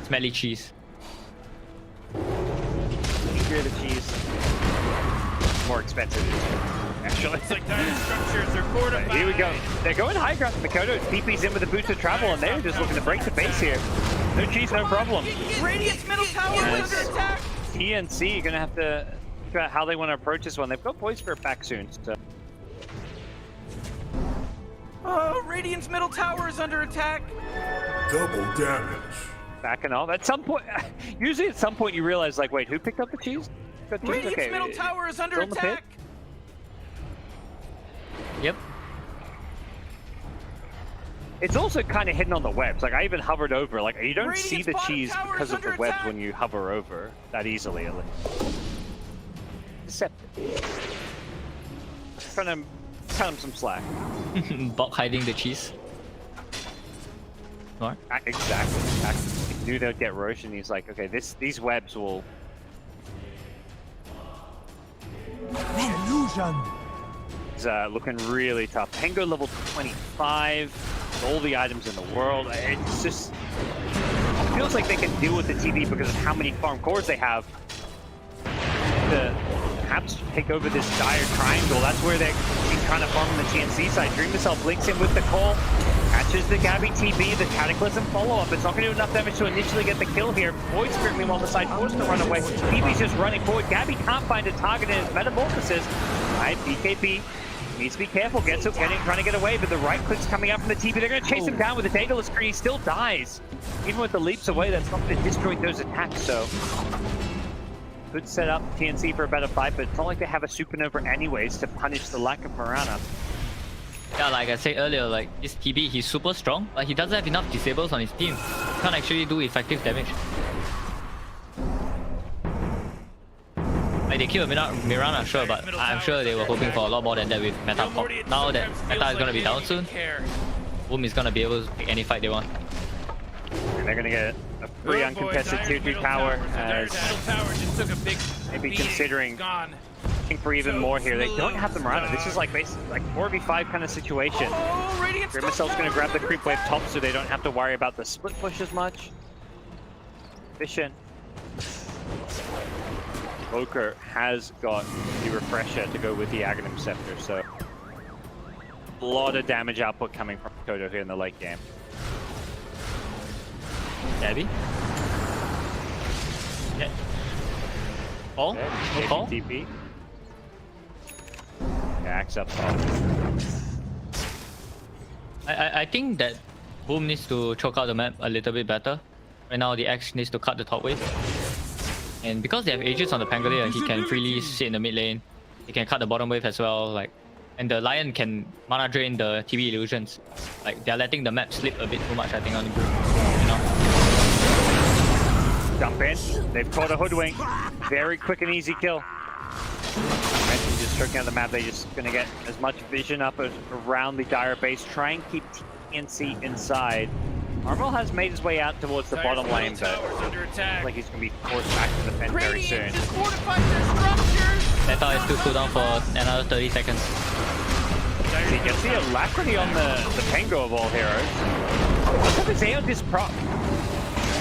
Speaker 5: smelly cheese.
Speaker 6: Easier the cheese, more expensive it is. Actually,
Speaker 7: It's like dire structures are fortified.
Speaker 6: here we go. They're going high ground. Mikoto TP's in with a boost of travel, and they're just looking to break the base here. No cheese, no problem.
Speaker 7: Radiant's middle tower is under attack.
Speaker 6: TNC are gonna have to figure out how they want to approach this one. They've got Voice Spirit back soon, so.
Speaker 7: Oh, Radiant's middle tower is under attack.
Speaker 9: Double damage.
Speaker 6: Backing off. At some point, usually at some point you realize, like, wait, who picked up the cheese? Got cheese?
Speaker 7: Radiant's
Speaker 6: Okay,
Speaker 7: middle tower is under
Speaker 6: still in the pit?
Speaker 7: attack.
Speaker 5: Yep.
Speaker 6: It's also kind of hidden on the webs. Like, I even hovered over. Like, you don't see
Speaker 7: Radiant's
Speaker 6: the
Speaker 7: bottom
Speaker 6: cheese
Speaker 7: tower
Speaker 6: because
Speaker 7: is
Speaker 6: of the
Speaker 7: under
Speaker 6: webs
Speaker 7: attack.
Speaker 6: when you hover over that easily, at least. Deceptive. Trying to cut him some slack.
Speaker 5: Bot hiding the cheese. Smart.
Speaker 6: Exactly. He knew they'd get Roche, and he's like, okay, these webs will.
Speaker 9: Illusion.
Speaker 6: It's looking really tough. Pengo level 25, all the items in the world. It's just it feels like they can deal with the TV because of how many farm cores they have. To perhaps take over this dire triangle. That's where they're trying to farm on the TNC side. Dream Missile blinks in with the call, catches the Gabby TB, the Cataclysm follow-up. It's not going to do enough damage to initially get the kill here. Void Spirit, meanwhile, on the side, forced to run away. TB's just running forward. Gabby can't find a target in his Metamorphosis. Alright, BKB needs to be careful, trying to get away, but the right click's coming out from the TB. They're going to chase him down with the Daedalus screen. He still dies. Even with the leaps away, that's not going to destroy those attacks, so... Good setup, TNC for a better fight, but it's not like they have a supernova anyways to punish the lack of Marana.
Speaker 5: Yeah, like I said earlier, like this TB, he's super strong, but he doesn't have enough disables on his team. He can't actually do effective damage. Like they killed Mirana, sure, but I'm sure they were hoping for a lot more than that with Meta pop. Now that Meta is gonna be down soon, Boom is gonna be able to pick any fight they want.
Speaker 6: And they're gonna get a free uncontested tier 2 tower as maybe considering looking for even more here. They don't have the Marana. This is like basically like 4v5 kind of situation. Grim Missile's gonna grab the creep wave top so they don't have to worry about the split push as much. Vision. Joker has got the refresher to go with the Aghanim Scepter, so a lot of damage output coming from Kodo here in the late game.
Speaker 5: Gabby? Yeah. Call?
Speaker 6: Okay,
Speaker 5: No call?
Speaker 6: TP. Axe up top.
Speaker 5: I think that Boom needs to choke out the map a little bit better. Right now the Axe needs to cut the top wave. And because they have Aegis on the Pangolier, he can freely sit in the mid lane. He can cut the bottom wave as well. Like, and the Lion can mana drain the TB illusions. Like, they're letting the map slip a bit too much, I think, on the Boom. You know?
Speaker 6: Jump in. They've caught a hoodwink. Very quick and easy kill. Just choking out the map. They're just going to get as much vision up as around the dire base. Try and keep TNC inside. Armel has made his way out towards the bottom lane, but looks like he's going to be forced back to defend very soon.
Speaker 5: Meta is still cooldown for another 30 seconds.
Speaker 6: So you can see Alacrity on the Pengo of all heroes. Look at this Aeon disprop.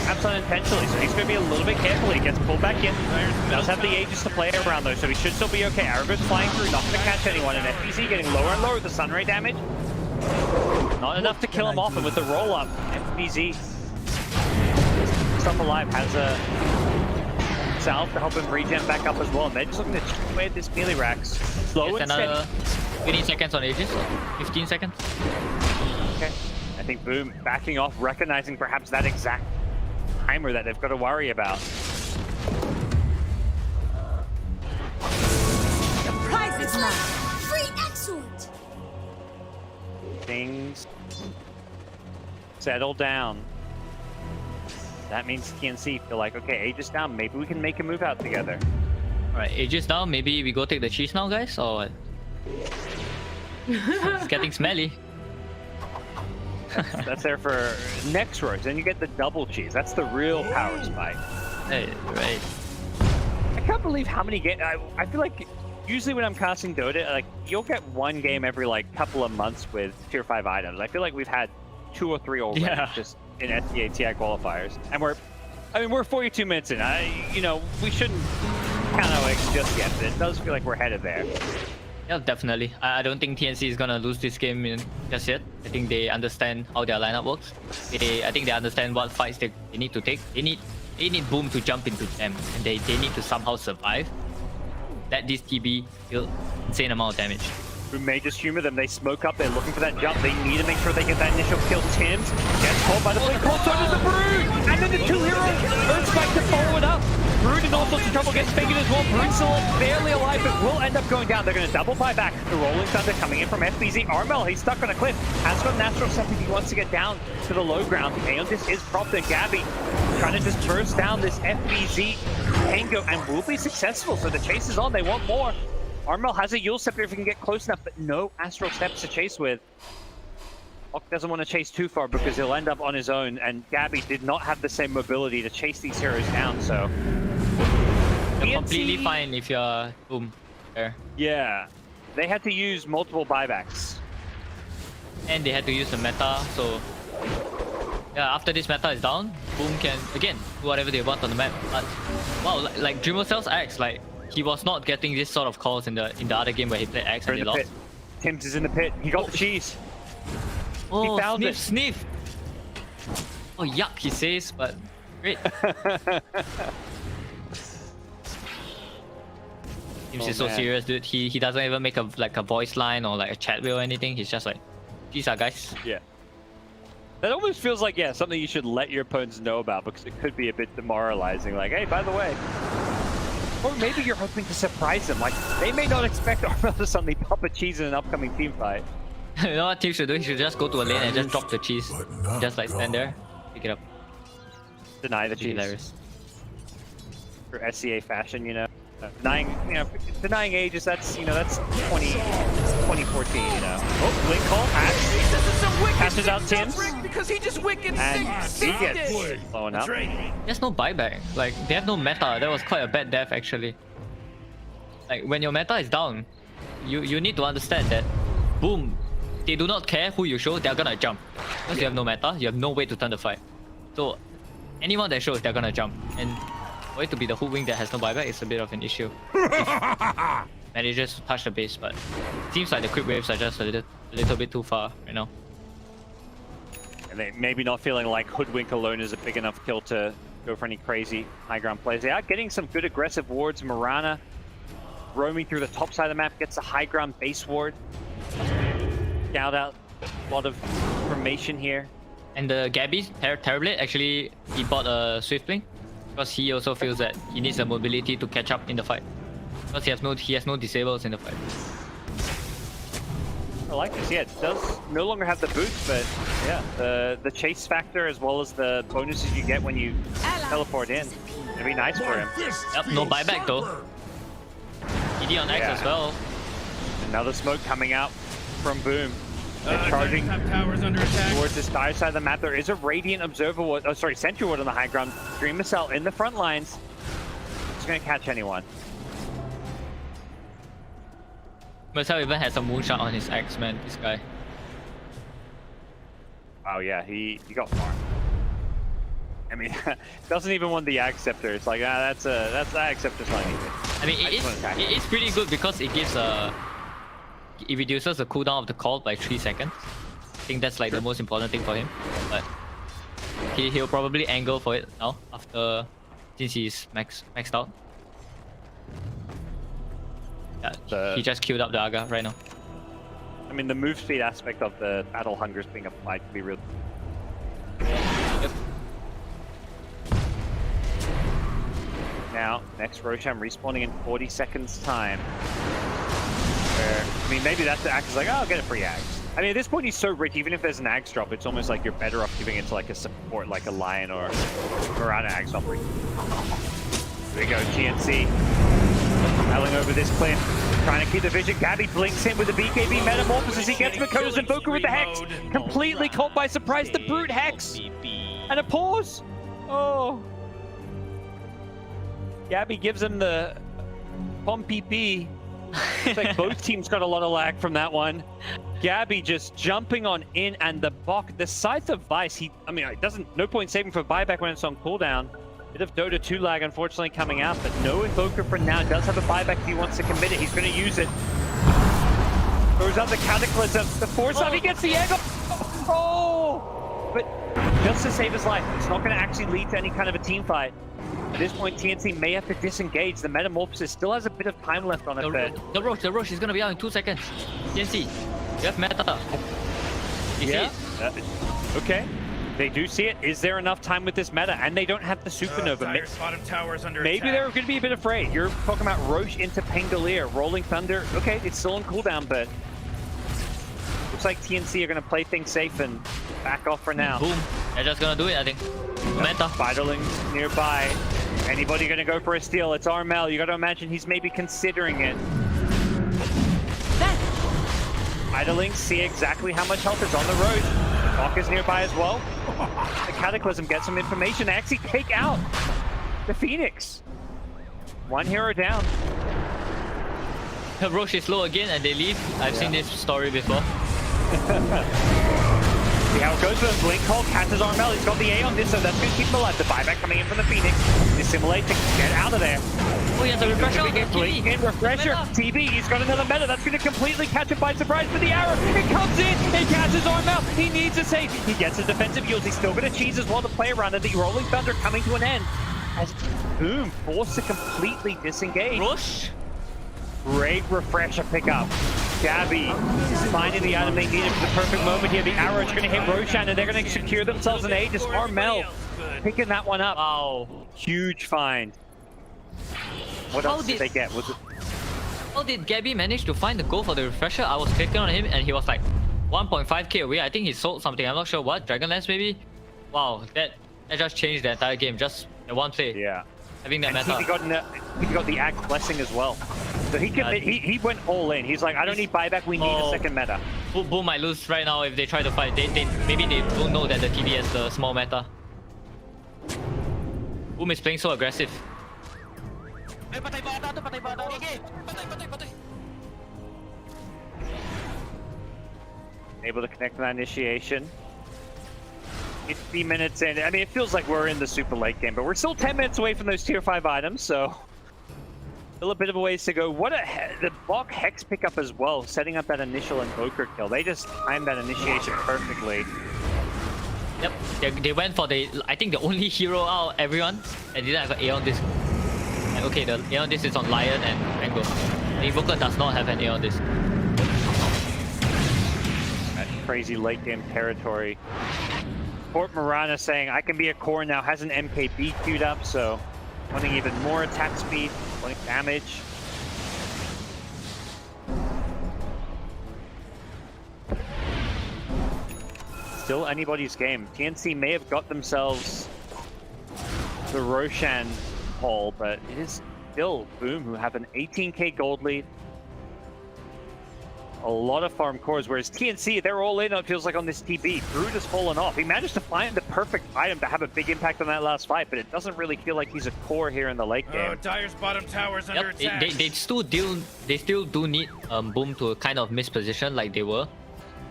Speaker 6: Perhaps unintentionally, so he's going to be a little bit careful. He gets pulled back in. Does have the Aegis to play around though, so he should still be okay. Arago's flying through, not going to catch anyone, and FBZ getting lower and lower with the Sunray damage. Not enough to kill him off, and with the roll up, FBZ stuff alive has a salve to help him regen back up as well. And they're just looking to chip away at this melee racks. Slow and
Speaker 5: another
Speaker 6: steady.
Speaker 5: 20 seconds on Aegis, 15 seconds.
Speaker 6: Okay. I think Boom backing off, recognizing perhaps that exact timer that they've got to worry about.
Speaker 8: It's like free excellent.
Speaker 6: Things settle down. That means TNC feel like, okay, Age is down. Maybe we can make a move out together.
Speaker 5: Alright, Age is down. Maybe we go take the cheese now, guys? Or what? It's getting smelly.
Speaker 6: That's there for next rows. Then you get the double cheese. That's the real power spike.
Speaker 5: Hey, right.
Speaker 6: I can't believe how many games. I feel like usually when I'm casting Dota, like you'll get one game every like couple of months with tier 5 items. I feel like we've had 2 or 3 already just in SEA TI qualifiers, and we're 42 minutes in. We shouldn't count our eggs just yet, but it does feel like we're headed there.
Speaker 5: Yeah, definitely. I don't think TNC is gonna lose this game just yet. I think they understand how their lineup works. I think they understand what fights they need to take. They need Boom to jump into them, and they need to somehow survive. Let this TB deal insane amount of damage.
Speaker 6: We may just humor them. They smoke up. They're looking for that jump. They need to make sure they get that initial kill. Tims gets caught by the blink call. So does the Brood. And then the 2 heroes. Earthspike to follow it up. Brood in all sorts of trouble. Gets fingered as well. Brood still barely alive, but will end up going down. They're going to double buy back. The Rolling Thunder coming in from FBZ. Armel, he's stuck on a cliff. Has got natural step if he wants to get down to the low ground. Aeondis is propped, and Gabby trying to just burst down this FBZ Tango and will be successful. So the chase is on. They want more. Armel has a Yule Scepter if he can get close enough, but no Astral Steps to chase with. Ock doesn't want to chase too far because he'll end up on his own, and Gabby did not have the same mobility to chase these heroes down, so...
Speaker 5: You're completely fine if you're Boom there.
Speaker 6: Yeah. They had to use multiple buybacks.
Speaker 5: And they had to use the meta, so... Yeah, after this meta is down, Boom can, again, do whatever they want on the map. But, wow, like Dreamercell's Axe, like... He was not getting this sort of calls in the other game where he played Axe and he lost.
Speaker 6: Tims is in the pit. He got the cheese.
Speaker 5: Oh,
Speaker 6: he found
Speaker 5: sniff. Oh, yuck, he says, but great. Tims is so serious, dude. He doesn't even make a voice line or like a chat wheel or anything. He's just like, these are guys.
Speaker 6: Yeah. That almost feels like, yeah, something you should let your opponents know about because it could be a bit demoralizing. Like, hey, by the way. Or maybe you're hoping to surprise them. Like, they may not expect Armel to suddenly pop a cheese in an upcoming team fight.
Speaker 5: You know what Tim should do? He should just go to a lane and just drop the cheese. Just like stand there, pick it up.
Speaker 6: Deny the cheese.
Speaker 5: Hilarious.
Speaker 6: For SCA fashion, denying Ages, that's 2014, Oh, blink call,
Speaker 7: This is some wicked
Speaker 6: passes out
Speaker 7: thing,
Speaker 6: Tims.
Speaker 7: because he just wicked
Speaker 6: And he gets blown up.
Speaker 5: There's no buyback. Like, they have no meta. That was quite a bad death, actually. Like, when your meta is down, you need to understand that, Boom, they do not care who you show, they're gonna jump. Because you have no meta, you have no way to turn the fight. So, anyone that shows, they're gonna jump. And for it to be the hook wing that has no buyback is a bit of an issue. Manages to touch the base, but it seems like the creep waves are just a little bit too far right now.
Speaker 6: And they maybe not feeling like Hoodwink alone is a big enough kill to go for any crazy high ground plays. They are getting some good aggressive wards. Mirana roaming through the top side of the map gets a high ground base ward. Scout out a lot of formation here.
Speaker 5: And the Gabby, Terrorblade, actually, he bought a Swiftling. Because he also feels that he needs the mobility to catch up in the fight. Because he has no disables in the fight.
Speaker 6: I like this, yeah, it does no longer have the boots, but yeah, the chase factor as well as the bonuses you get when you teleport in. It'd be nice for him.
Speaker 5: Yep, no buyback though. ED on X as well.
Speaker 6: Another smoke coming out from Boom. They're charging
Speaker 7: towers under attack.
Speaker 6: towards this dire side of the map. There is a Radiant Observer Ward, Sentry Ward on the high ground. Dreamer Cell in the front lines. It's gonna catch anyone.
Speaker 5: Marcel even has a moonshot on his X, man, this guy.
Speaker 6: Oh yeah, he got far. I mean, doesn't even want the Ag Scepter. It's like, that's Ag Scepter's not anything.
Speaker 5: I mean, it is pretty good because it gives it reduces the cooldown of the call by 3 seconds. I think that's like the most important thing for him. But he'll probably angle for it now since he's maxed out. Yeah, he just queued up the Aga right now.
Speaker 6: I mean, the move speed aspect of the battle hunger is being applied to be real.
Speaker 5: Yep.
Speaker 6: Now, next Roshan respawning in 40 seconds time. Fair. I mean, maybe that's the Axe is like, oh, I'll get a free Axe. I mean, at this point, he's so rich, even if there's an Axe drop, it's almost like you're better off giving it to like a support, like a Lion or Mirana Axe offering. There we go, TNC. Rappelling over this cliff, trying to keep the vision. Gabby blinks in with the BKB Metamorphosis. He gets Makoto's Invoker with the Hex. Completely caught by surprise. The Brute Hex. And a pause. Oh. Gabby gives him the Pom PP. Looks like both teams got a lot of lag from that one. Gabby just jumping on in, and the Scythe of Vice, I mean, it doesn't, no point saving for buyback when it's on cooldown. Bit of Dota 2 lag, unfortunately, coming out, but no Invoker for now. Does have a buyback if he wants to commit it. He's going to use it. Throws out the Cataclysm. The foresight, he gets the egg. Oh! But just to save his life, it's not going to actually lead to any kind of a team fight. At this point, TNC may have to disengage. The Metamorphosis still has a bit of time left on it.
Speaker 5: The Roche is going to be out in 2 seconds. TNC, you have meta. You see it?
Speaker 6: Okay. They do see it. Is there enough time with this meta? And they don't have the Supernova.
Speaker 7: Bottom tower's under
Speaker 6: Maybe they're going to be a bit afraid. You're talking about Roche into Pangolier, Rolling Thunder. Okay, it's still on cooldown, but looks like TNC are going to play things safe and back off for now.
Speaker 5: Boom. They're just going to do it, I think. Meta.
Speaker 6: Vitalings nearby. Anybody going to go for a steal? It's Armel. You got to imagine he's maybe considering it. Vitalings see exactly how much health is on the road. Hawk is nearby as well. The Cataclysm gets some information. They actually take out the Phoenix. One hero down.
Speaker 5: Roche is low again and they leave. I've seen this story before.
Speaker 6: See how it goes with a Blink Hole. Catches Armel. He's got the A on this, so that's going to keep him alive. The buyback coming in from the Phoenix. Dissimulate to get out of there.
Speaker 5: Oh, he has a refresher.
Speaker 6: Blink in, refresher. TB, he's got another meta. That's going to completely catch him by surprise for the arrow. It comes in. It catches Armel. He needs a save. He gets a defensive use. He's still going to cheese as well to play around. And the Rolling Thunder coming to an end. As Boom, forced to completely disengage.
Speaker 5: Roche.
Speaker 6: Great refresher pickup. Gabby finding the item they needed for the perfect moment here. The arrow is going to hit Roshan and they're going to secure themselves an Aegis. Armel picking that one up.
Speaker 5: Wow.
Speaker 6: Huge find. What else did they get? Was it?
Speaker 5: How did Gabby manage to find the goal for the refresher? I was clicking on him and he was like 1.5k away. I think he sold something. I'm not sure what. Dragonlance maybe? Wow, that just changed the entire game. Just in one play.
Speaker 6: Yeah.
Speaker 5: Having that
Speaker 6: and
Speaker 5: meta.
Speaker 6: He got the Act Blessing as well. So he went all in. He's like, I don't need buyback. We need a second meta.
Speaker 5: Boom might lose right now if they try to fight. Maybe they don't know that the TB has the small meta. Boom is playing so aggressive.
Speaker 6: Able to connect that initiation. 50 minutes in. I mean, it feels like we're in the super late game, but we're still 10 minutes away from those tier 5 items, so still a bit of a ways to go. The Bok Hex pickup as well, setting up that initial Invoker kill. They just timed that initiation perfectly.
Speaker 5: Yep, they went for I think the only hero out of everyone and didn't have an Aeon Disc. And okay, the Aeon Disc is on Lion and Mango. The Invoker does not have an Aeon Disc.
Speaker 6: That crazy late game territory. Fort Mirana saying, I can be a core now, has an MKB queued up, so wanting even more attack speed, wanting damage. Still anybody's game. TNC may have got themselves the Roshan haul, but it is still Boom who have an 18k gold lead. A lot of farm cores, whereas TNC, they're all in, it feels like, on this TB. Brute has fallen off. He managed to find the perfect item to have a big impact on that last fight, but it doesn't really feel like he's a core here in the late game.
Speaker 7: Oh, Dire's bottom tower's under attack.
Speaker 5: They still do need Boom to kind of miss position like they were.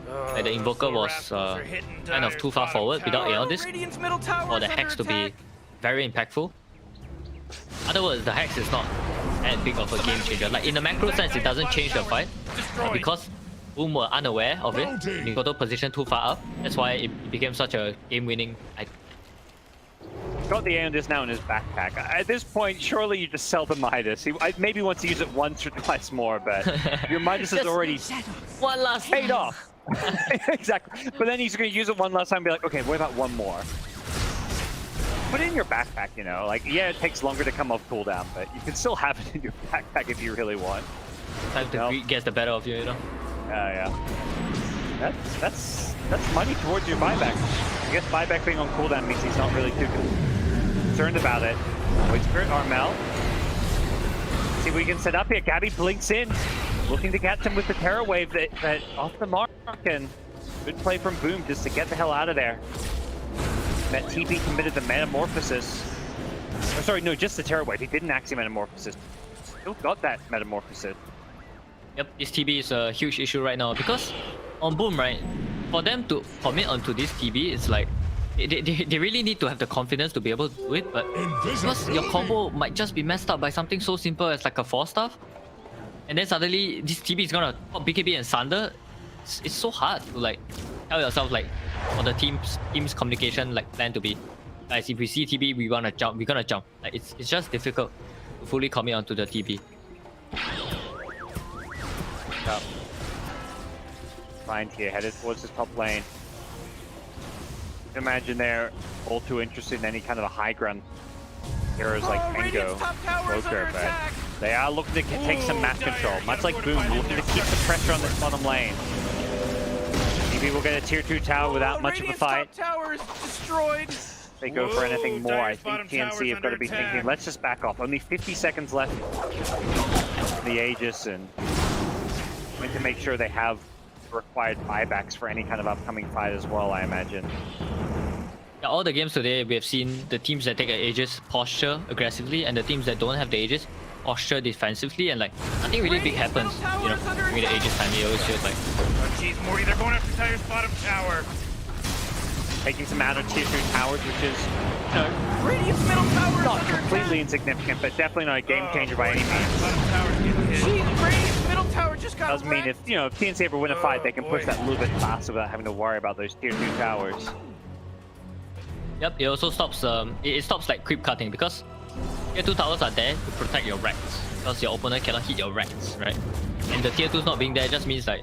Speaker 5: Like the Invoker was kind of too far forward without Aeon Disc for the Hex to be very impactful. In other words, the Hex is not that big of a game changer. Like in the macro sense, it doesn't change the fight. And because Boom were unaware of it, he got the position too far up. That's why it became such a game-winning item.
Speaker 6: Got the Aeon Disc now in his backpack. At this point, surely you just sell the Midas. He maybe wants to use it once or twice more, but your Midas is already
Speaker 5: one last
Speaker 6: paid off. Exactly. But then he's going to use it one last time and be like, okay, what about one more? Put it in your backpack, you know? Like, yeah, it takes longer to come off cooldown, but you can still have it in your backpack if you really want.
Speaker 5: Sometimes the greed gets the better of you, you know?
Speaker 6: Yeah. That's money towards your buyback. I guess buyback being on cooldown means he's not really too concerned about it. Wait, Spirit Armel. See what we can set up here. Gabby blinks in, looking to catch him with the Terror Wave that off the mark, and good play from Boom just to get the hell out of there. That TP committed the Metamorphosis. Oh, sorry, no, just the Terror Wave. He didn't actually Metamorphosis. Still got that Metamorphosis.
Speaker 5: Yep, this TB is a huge issue right now because on Boom, right, for them to commit onto this TB, it's like they really need to have the confidence to be able to do it, but because your combo might just be messed up by something so simple as like a 4-staff, and then suddenly this TB is gonna pop BKB and Sunder. It's so hard to like tell yourself like for the team's communication like plan to be, guys, if we see TB we wanna jump, we're gonna jump. Like it's just difficult to fully commit onto the TB.
Speaker 6: Up. Find here, headed towards the top lane. Imagine they're all too interested in any kind of a high ground heroes like Tango, Joker, but they are looking to take some map control. Much like Boom, looking to keep the pressure on this bottom lane. Maybe we'll get a tier 2 tower without much of a fight.
Speaker 7: Tower is destroyed.
Speaker 6: If they go for anything more, I think TNC have got to be thinking, let's just back off. Only 50 seconds left in the Aegis, and going to make sure they have required buybacks for any kind of upcoming fight as well, I imagine.
Speaker 5: Yeah, all the games today, we have seen the teams that take an Aegis posture aggressively, and the teams that don't have the Aegis posture defensively, and like nothing really big happens, you know, during the Aegis time. It always feels like,
Speaker 7: Oh jeez, Morty, they're going after Tire's bottom tower.
Speaker 6: Taking some out of tier 2 towers, which is, you know,
Speaker 7: Radiant's middle tower
Speaker 6: not
Speaker 7: is under
Speaker 6: completely
Speaker 7: attack.
Speaker 6: insignificant, but definitely not a game changer by any means.
Speaker 7: Bottom tower's getting hit. Jeez, Radiant's middle tower just got
Speaker 6: Doesn't mean if,
Speaker 7: wrecked.
Speaker 6: you know, if TNC ever win a fight, they can push
Speaker 7: boy.
Speaker 6: that a little bit faster without having to worry about those tier 2 towers.
Speaker 5: yep, it also stops it stops like creep cutting, because tier 2 towers are there to protect your racks, because your opponent cannot hit your racks, right? And the tier 2s not being there just means like,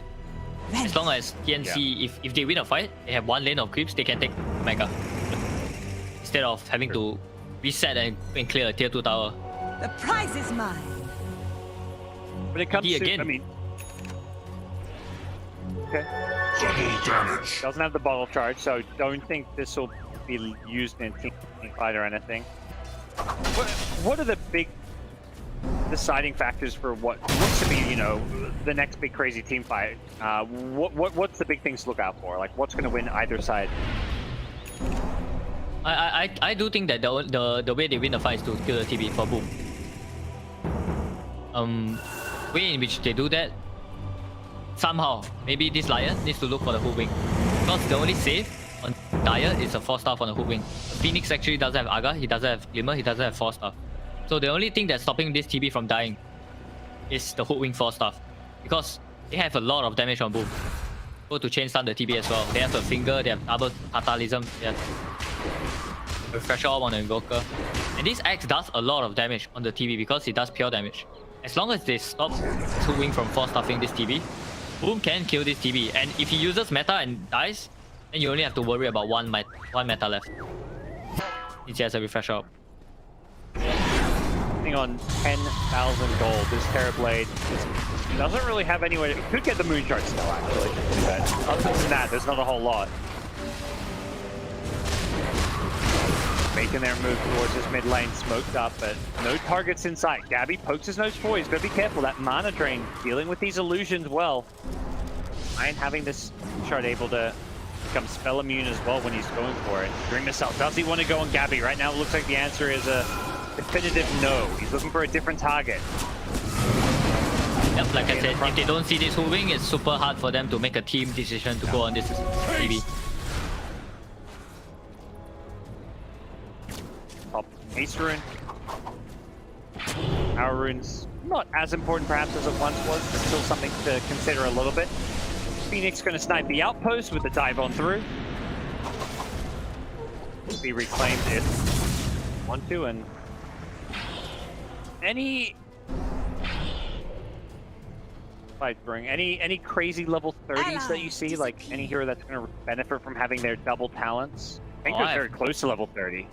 Speaker 5: as long as TNC, if they win a fight, they have one lane of creeps, they can take Mega. Instead of having to reset and clear a tier 2 tower.
Speaker 8: The prize is mine.
Speaker 6: When it comes
Speaker 5: He
Speaker 6: to,
Speaker 5: again.
Speaker 6: I mean, okay,
Speaker 9: Double damage.
Speaker 6: doesn't have the bottle charge, so don't think this will be used in team fight or anything. What are the big deciding factors for what looks to be, you know, the next big crazy team fight? What's the big things to look out for? Like, what's going to win either side?
Speaker 5: I do think that the way they win the fight is to kill the TB for Boom. Way in which they do that, somehow maybe this Lion needs to look for the hook wing, because the only save on Dire is a 4-star on the hook wing. Phoenix actually doesn't have Aga, he doesn't have Glimmer, he doesn't have 4-star. So the only thing that's stopping this TB from dying is the hook wing 4-star, because they have a lot of damage on Boom. Go to chain stun the TB as well. They have a finger, they have double fatalism, they have Refresher Orb on the Invoker. And this axe does a lot of damage on the TB because it does pure damage. As long as they stop hook wing from 4-stuffing this TB, Boom can kill this TB. And if he uses meta and dies, then you only have to worry about one meta left. He has a Refresher Orb.
Speaker 6: Sitting on 10,000 gold, this Terrorblade doesn't really have anywhere. It could get the Moon Shard still, actually. But other than that, there's not a whole lot. Making their move towards his mid lane, smoked up, but no targets in sight. Gabby pokes his nose forward. He's got to be careful. That mana drain, dealing with these illusions well. And having this shard able to become spell immune as well when he's going for it. Dream Missile, does he want to go on Gabby? Right now it looks like the answer is a definitive no. He's looking for a different target.
Speaker 5: Yep, like I said, if they don't see this hook wing, it's super hard for them to make a team decision to go on this TB.
Speaker 6: Top Ace Rune. Power Rune's not as important perhaps as it once was, but still something to consider a little bit. Phoenix going to snipe the outpost with the dive on through. Will be reclaimed if want to, and any crazy level 30s that you see, like any hero that's going to benefit from having their double talents? I think they're very close to level 30.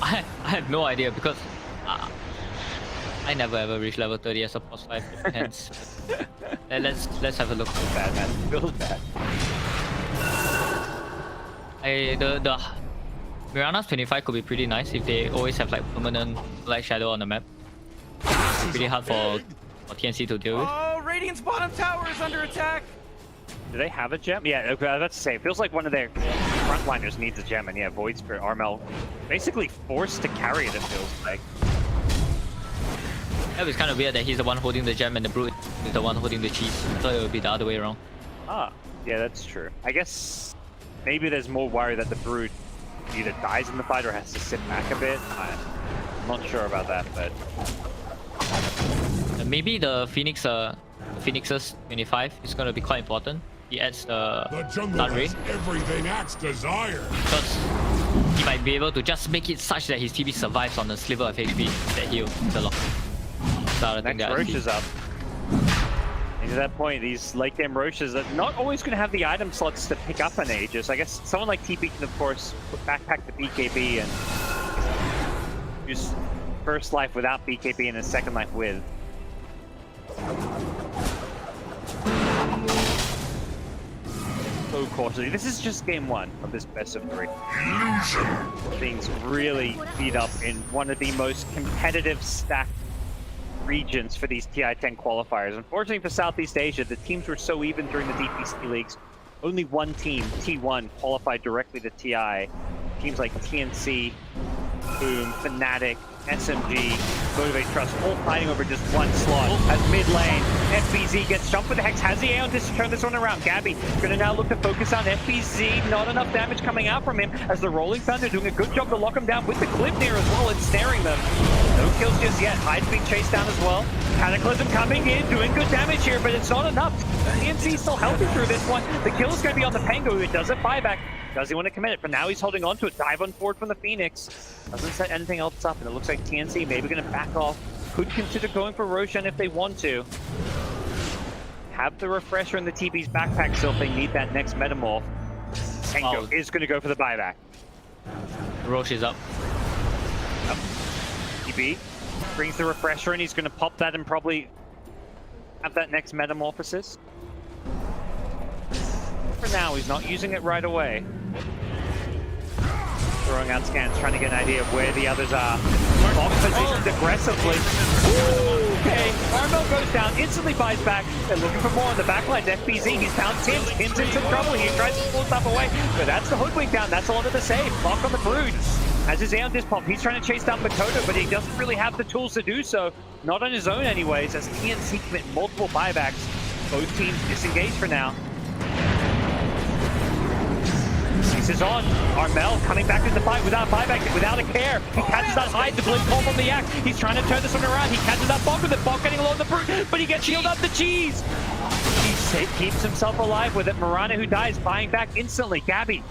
Speaker 5: I have no idea, because I never ever reached level 30 as a boss fight. Hence, let's have a look.
Speaker 6: Bad, man. Feels bad.
Speaker 5: The Mirana's 25 could be pretty nice if they always have like permanent black shadow on the map. It's pretty hard for TNC to deal with.
Speaker 7: Oh, Radiant's bottom tower is under attack.
Speaker 6: Do they have a gem? Yeah, okay, I was about to say, it feels like one of their frontliners needs a gem, and yeah, Void Spirit, Armel, basically forced to carry it, it feels like.
Speaker 5: Yeah, it's kind of weird that he's the one holding the gem and the Brute is the one holding the cheese. I thought it would be the other way around.
Speaker 6: Ah, yeah, that's true. I guess maybe there's more worry that the Brood either dies in the fight or has to sit back a bit. I'm not sure about that, but...
Speaker 5: Maybe the Phoenix's 25 is going to be quite important. He adds the
Speaker 9: jungle
Speaker 5: stun rate.
Speaker 9: has everything Axe desires.
Speaker 5: Because he might be able to just make it such that his TB survives on a sliver of HP that heal the lock.
Speaker 6: Next Roche is up. And at that point, these late game Roches are not always going to have the item slots to pick up an Aegis. I guess someone like TP can, of course, backpack the BKB and use first life without BKB and a second life with. So cautiously. This is just game one of this best of 3. Things really beat up in one of the most competitive stacked regions for these TI-10 qualifiers. Unfortunately for Southeast Asia, the teams were so even during the DPC leagues. Only one team, T1, qualified directly to TI. Teams like TNC, Boom, Fnatic, SMG, Motivate Trust, all fighting over just one slot. As mid lane, FBZ gets jumped with the Hex, has the Aeon to turn this one around. Gabby gonna now look to focus on FBZ, not enough damage coming out from him, as the Rolling Thunder doing a good job to lock him down with the clip near as well and snaring them. No kills just yet, Hyde's being chased down as well. Cataclysm coming in, doing good damage here, but it's not enough. TNC still healthy through this one. The kill is gonna be on the Pengu, who does a buyback. Does he want to commit it? For now, he's holding on to it. Dive on forward from the Phoenix. Doesn't set anything else up, and it looks like TNC maybe going to back off. Could consider going for Roshan if they want to. Have the refresher in the TP's backpack still if they need that next metamorph. Tenko is going to go for the buyback.
Speaker 5: Roche is up.
Speaker 6: TP brings the refresher in. He's going to pop that and probably have that next metamorphosis. For now, he's not using it right away. Throwing out scans, trying to get an idea of where the others are. Box positioned aggressively. Ooh, okay, Armel goes down, instantly buys back. They're looking for more on the backline. FBZ, he's found Tim's. Tim's in some trouble. He tries to pull stuff away, but that's the hoodwink down. That's a lot of the save. Lock on the Brood. Has his Aeon Dispop. He's trying to chase down Makoto, but he doesn't really have the tools to do so. Not on his own anyways, as TNC commit multiple buybacks. Both teams disengaged for now. This is on. Armel coming back in the fight without buyback, without a care. He catches that Hyde, the blink call from the Yak. He's trying to turn this one around. He catches that Bog with it. Bog getting along the Brute, but he gets shielded up the cheese. He keeps himself alive with it. Mirana, who dies, buying back instantly. Gabby,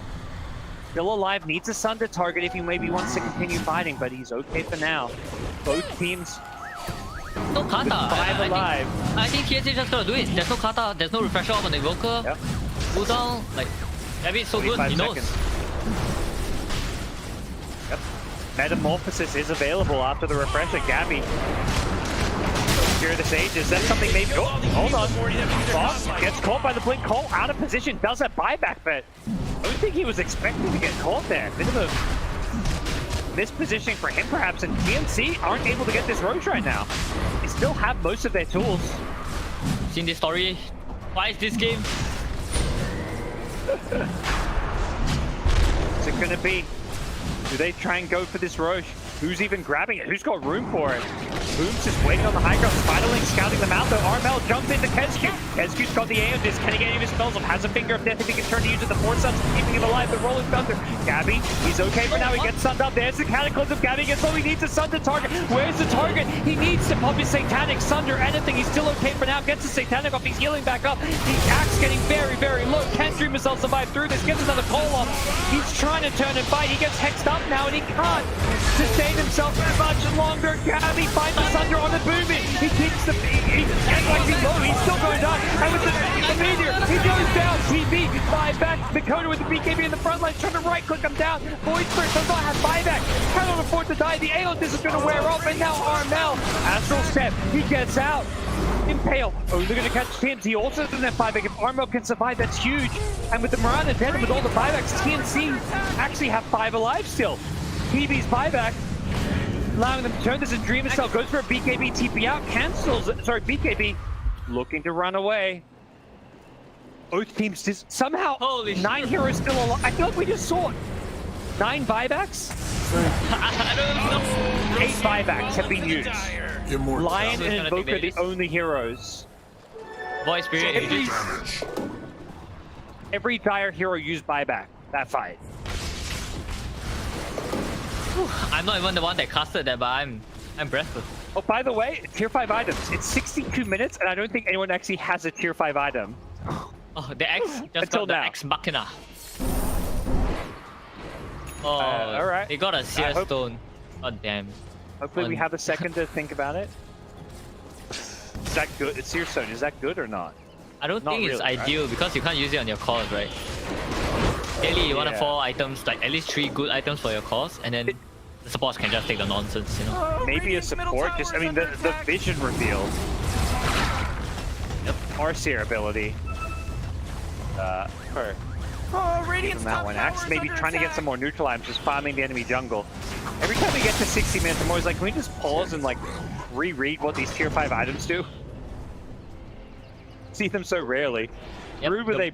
Speaker 6: still alive, needs a Sun to target if he maybe wants to continue fighting, but he's okay for now. Both teams
Speaker 5: no kata.
Speaker 6: alive.
Speaker 5: I think TNC just gonna do it. There's no kata, there's no refresher on the Invoker.
Speaker 6: Yep.
Speaker 5: Cooldown, like, Gabby's so good, he knows.
Speaker 6: Yep. Metamorphosis is available after the refresher. Gabby. Secure the Aegis. That's something maybe. Oh, hold on. Fox gets caught by the blink call, out of position, does a buyback, but I don't think he was expecting to get caught there. Bit of a mispositioning for him, perhaps, and TNC aren't able to get this Roche right now. They still have most of their tools.
Speaker 5: Seen this story twice this game.
Speaker 6: What's it gonna be? Do they try and go for this Roche? Who's even grabbing it? Who's got room for it? Boom's just waiting on the high ground. Spiderling scouting them out though. Armel jumps into Kezku. Kezku's got the Aeon Disc. Can he get any of his spells off? Has a Finger of Death if he can turn to use it. The Four Suns keeping him alive. The Rolling Thunder. Gabby, he's okay for now. He gets sunned up. There's the Cataclysm. Gabby gets low. He needs a Sun to target. Where's the target? He needs to pop his Satanic, Sunder, anything. He's still okay for now. Gets the Satanic off. He's healing back up. The Axe getting very, very low. Can Dream himself survive through this? Gets another call off. He's trying to turn and fight. He gets hexed up now and he can't sustain himself very much longer. Gabby finds the Sunder on the Boomy. He keeps the... He's low. He's still going down. And with the meteor, he goes down. TB, buyback. Dakota with the BKB in the front line, trying to right-click him down. Void Spirit does not have buyback. Cannot afford to die. The Aeolus is going to wear off. And now Armel, Astral Step, he gets out. Impale. Oh, they're going to catch TNC. Also doesn't have buyback. If Armel can survive, that's huge. And with the Miranda dead and with all the buybacks, TNC actually have 5 alive still. TB's buyback, allowing them to turn this in Dreamer Cell, goes for a BKB, TP out, cancels, sorry, BKB, looking to run away. Both teams just, somehow,
Speaker 5: Holy
Speaker 6: 9 heroes still alive. I feel like we just saw 9 buybacks?
Speaker 5: I don't know.
Speaker 6: 8 buybacks have been used. Lion and Invoker are the only heroes.
Speaker 5: Void Spirit.
Speaker 6: Every dire hero used buyback that fight.
Speaker 5: I'm not even the one that casted that, but I'm breathless.
Speaker 6: Oh, by the way, tier 5 items. It's 62 minutes, and I don't think anyone actually has a tier 5 item.
Speaker 5: Oh, the X just
Speaker 6: Until
Speaker 5: got the
Speaker 6: now.
Speaker 5: X Machina. Oh,
Speaker 6: all right.
Speaker 5: They got a Seer Stone. God damn.
Speaker 6: Hopefully we have a second to think about it. Is that good? It's Seer Stone. Is that good or not?
Speaker 5: I don't
Speaker 6: Not
Speaker 5: think it's
Speaker 6: really,
Speaker 5: ideal because you can't use it on your cores, right? Daily, you want 4 items, like at least 3 good items for your cores, and then the supports can just take the nonsense, you know?
Speaker 6: Maybe a support, just, I mean, the vision reveal. Yep. Our Seer ability. Her.
Speaker 7: Oh, Radiant's
Speaker 6: From that
Speaker 7: top
Speaker 6: one.
Speaker 7: tower
Speaker 6: Axe
Speaker 7: is
Speaker 6: maybe
Speaker 7: under
Speaker 6: trying to get
Speaker 7: attack.
Speaker 6: some more neutral items, just farming the enemy jungle. Every time we get to 60 minutes, I'm always like, can we just pause and like reread what these tier 5 items do? See them so rarely.
Speaker 5: Yep,
Speaker 6: Rude with a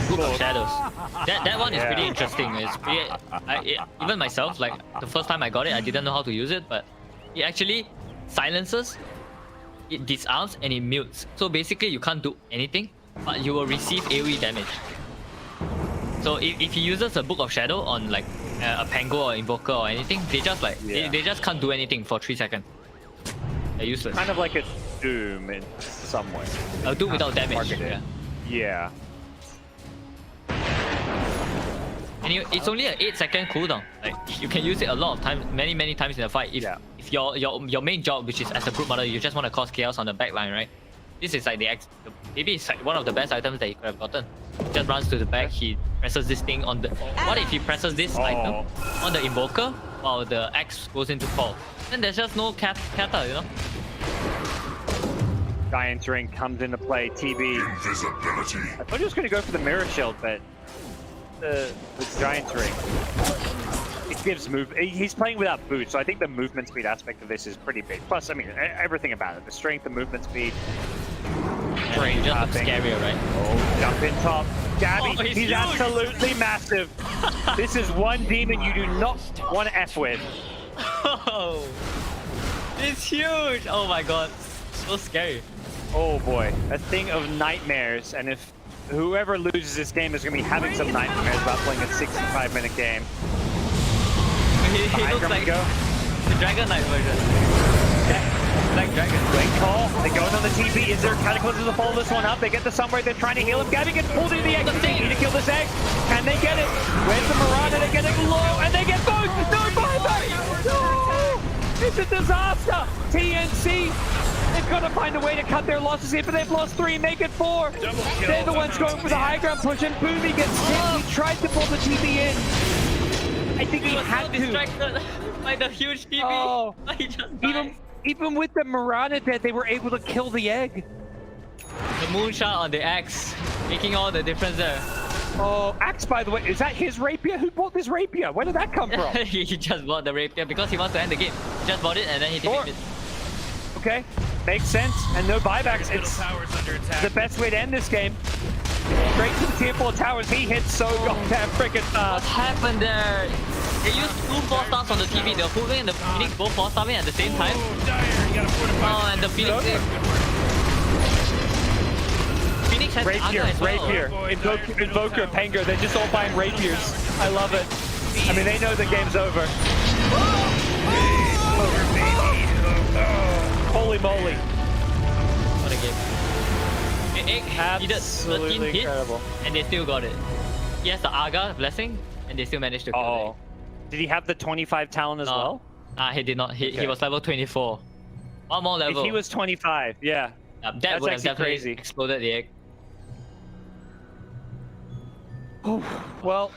Speaker 5: Book of Shadows. That one is pretty
Speaker 6: Yeah.
Speaker 5: interesting. It's pretty, even myself, like the first time I got it, I didn't know how to use it, but it actually silences, it disarms, and it mutes. So basically, you can't do anything, but you will receive AoE damage. So if he uses a Book of Shadow on like a Pango or Invoker or anything, they just like they just can't do anything for 3 seconds. They're useless.
Speaker 6: kind of like a Doom in some way.
Speaker 5: I'll do without damage.
Speaker 6: Targeted.
Speaker 5: Yeah.
Speaker 6: Yeah.
Speaker 5: And it's only an 8-second cooldown. Like you can use it a lot of times, many times in a fight. If your main job, which is as a group mother, you just want to cause chaos on the backline, right? This is like maybe it's like one of the best items that he could have gotten. He just runs to the back, he presses this thing on the. What if he presses this item on the Invoker while the X goes into call? Then there's just no kata, you know?
Speaker 6: Giant Ring comes into play. TB.
Speaker 9: Invisibility.
Speaker 6: I thought he was going to go for the Mirror Shield, but the Giant Ring. It gives move. He's playing without boots, so I think the movement speed aspect of this is pretty big. Plus, I mean, everything about it. The strength, the movement speed.
Speaker 5: Brain just looks scarier, right?
Speaker 6: Oh, jump in top. Gabby,
Speaker 5: Oh, he's
Speaker 6: he's
Speaker 5: huge.
Speaker 6: absolutely massive. This is one demon you do not want to F with.
Speaker 5: Oh, it's huge! Oh my god, so scary.
Speaker 6: Oh boy, a thing of nightmares. And if whoever loses this game is going to be having some nightmares about playing a 65-minute game.
Speaker 5: He looks like
Speaker 6: go.
Speaker 5: the Dragon Knight version. Black Dragon.
Speaker 6: Great call. They're going on the TP. Is there Cataclysm to follow this one up? They get the Sunray. They're trying to heal him. Gabby gets pulled into the egg. They need to kill this egg. Can they get it? Where's the Miranda? They're getting low, and they get both. No buyback. No! It's a disaster. TNC. They've got to find a way to cut their losses here, but they've lost 3, make it 4. They're the ones going for the high ground push, and Boomy gets hit. He tried to pull the TP in. I think he
Speaker 5: was
Speaker 6: had
Speaker 5: so
Speaker 6: to.
Speaker 5: distracted by the huge TV.
Speaker 6: Oh.
Speaker 5: He just died.
Speaker 6: Even with the Miranda dead, they were able to kill the egg.
Speaker 5: The moonshot on the axe, making all the difference there.
Speaker 6: Oh, Axe, by the way, is that his rapier? Who bought this rapier? Where did that come from?
Speaker 5: He just bought the rapier because he wants to end the game. He just bought it and then he
Speaker 6: Sure.
Speaker 5: defeated it.
Speaker 6: Okay, makes sense. And no buybacks. It's
Speaker 7: Tower's under attack.
Speaker 6: the best way to end this game. Straight to the tier 4 towers. He hits so goddamn freaking
Speaker 5: What
Speaker 6: fast.
Speaker 5: happened there? They used 2 4-stars on the TV. They were Puving and the Phoenix both 4-starving at the same time. Oh, and the Phoenix... Phoenix has Aga
Speaker 6: Rapier,
Speaker 5: as well.
Speaker 6: rapier. Invoker, Pango, they're just all buying rapiers. I love it. I mean, they know the game's over. Holy moly.
Speaker 5: What a game. Egg needed 13
Speaker 6: Absolutely
Speaker 5: hits
Speaker 6: incredible.
Speaker 5: and they still got it. He has the Aga blessing and they still managed to kill
Speaker 6: Oh. Did he have the 25 talent as well?
Speaker 5: Nah, he did not. He
Speaker 6: Okay.
Speaker 5: was level 24. One more level.
Speaker 6: If he was 25, yeah.
Speaker 5: that
Speaker 6: that's
Speaker 5: would have
Speaker 6: actually
Speaker 5: definitely
Speaker 6: crazy.
Speaker 5: exploded the egg.
Speaker 6: Well,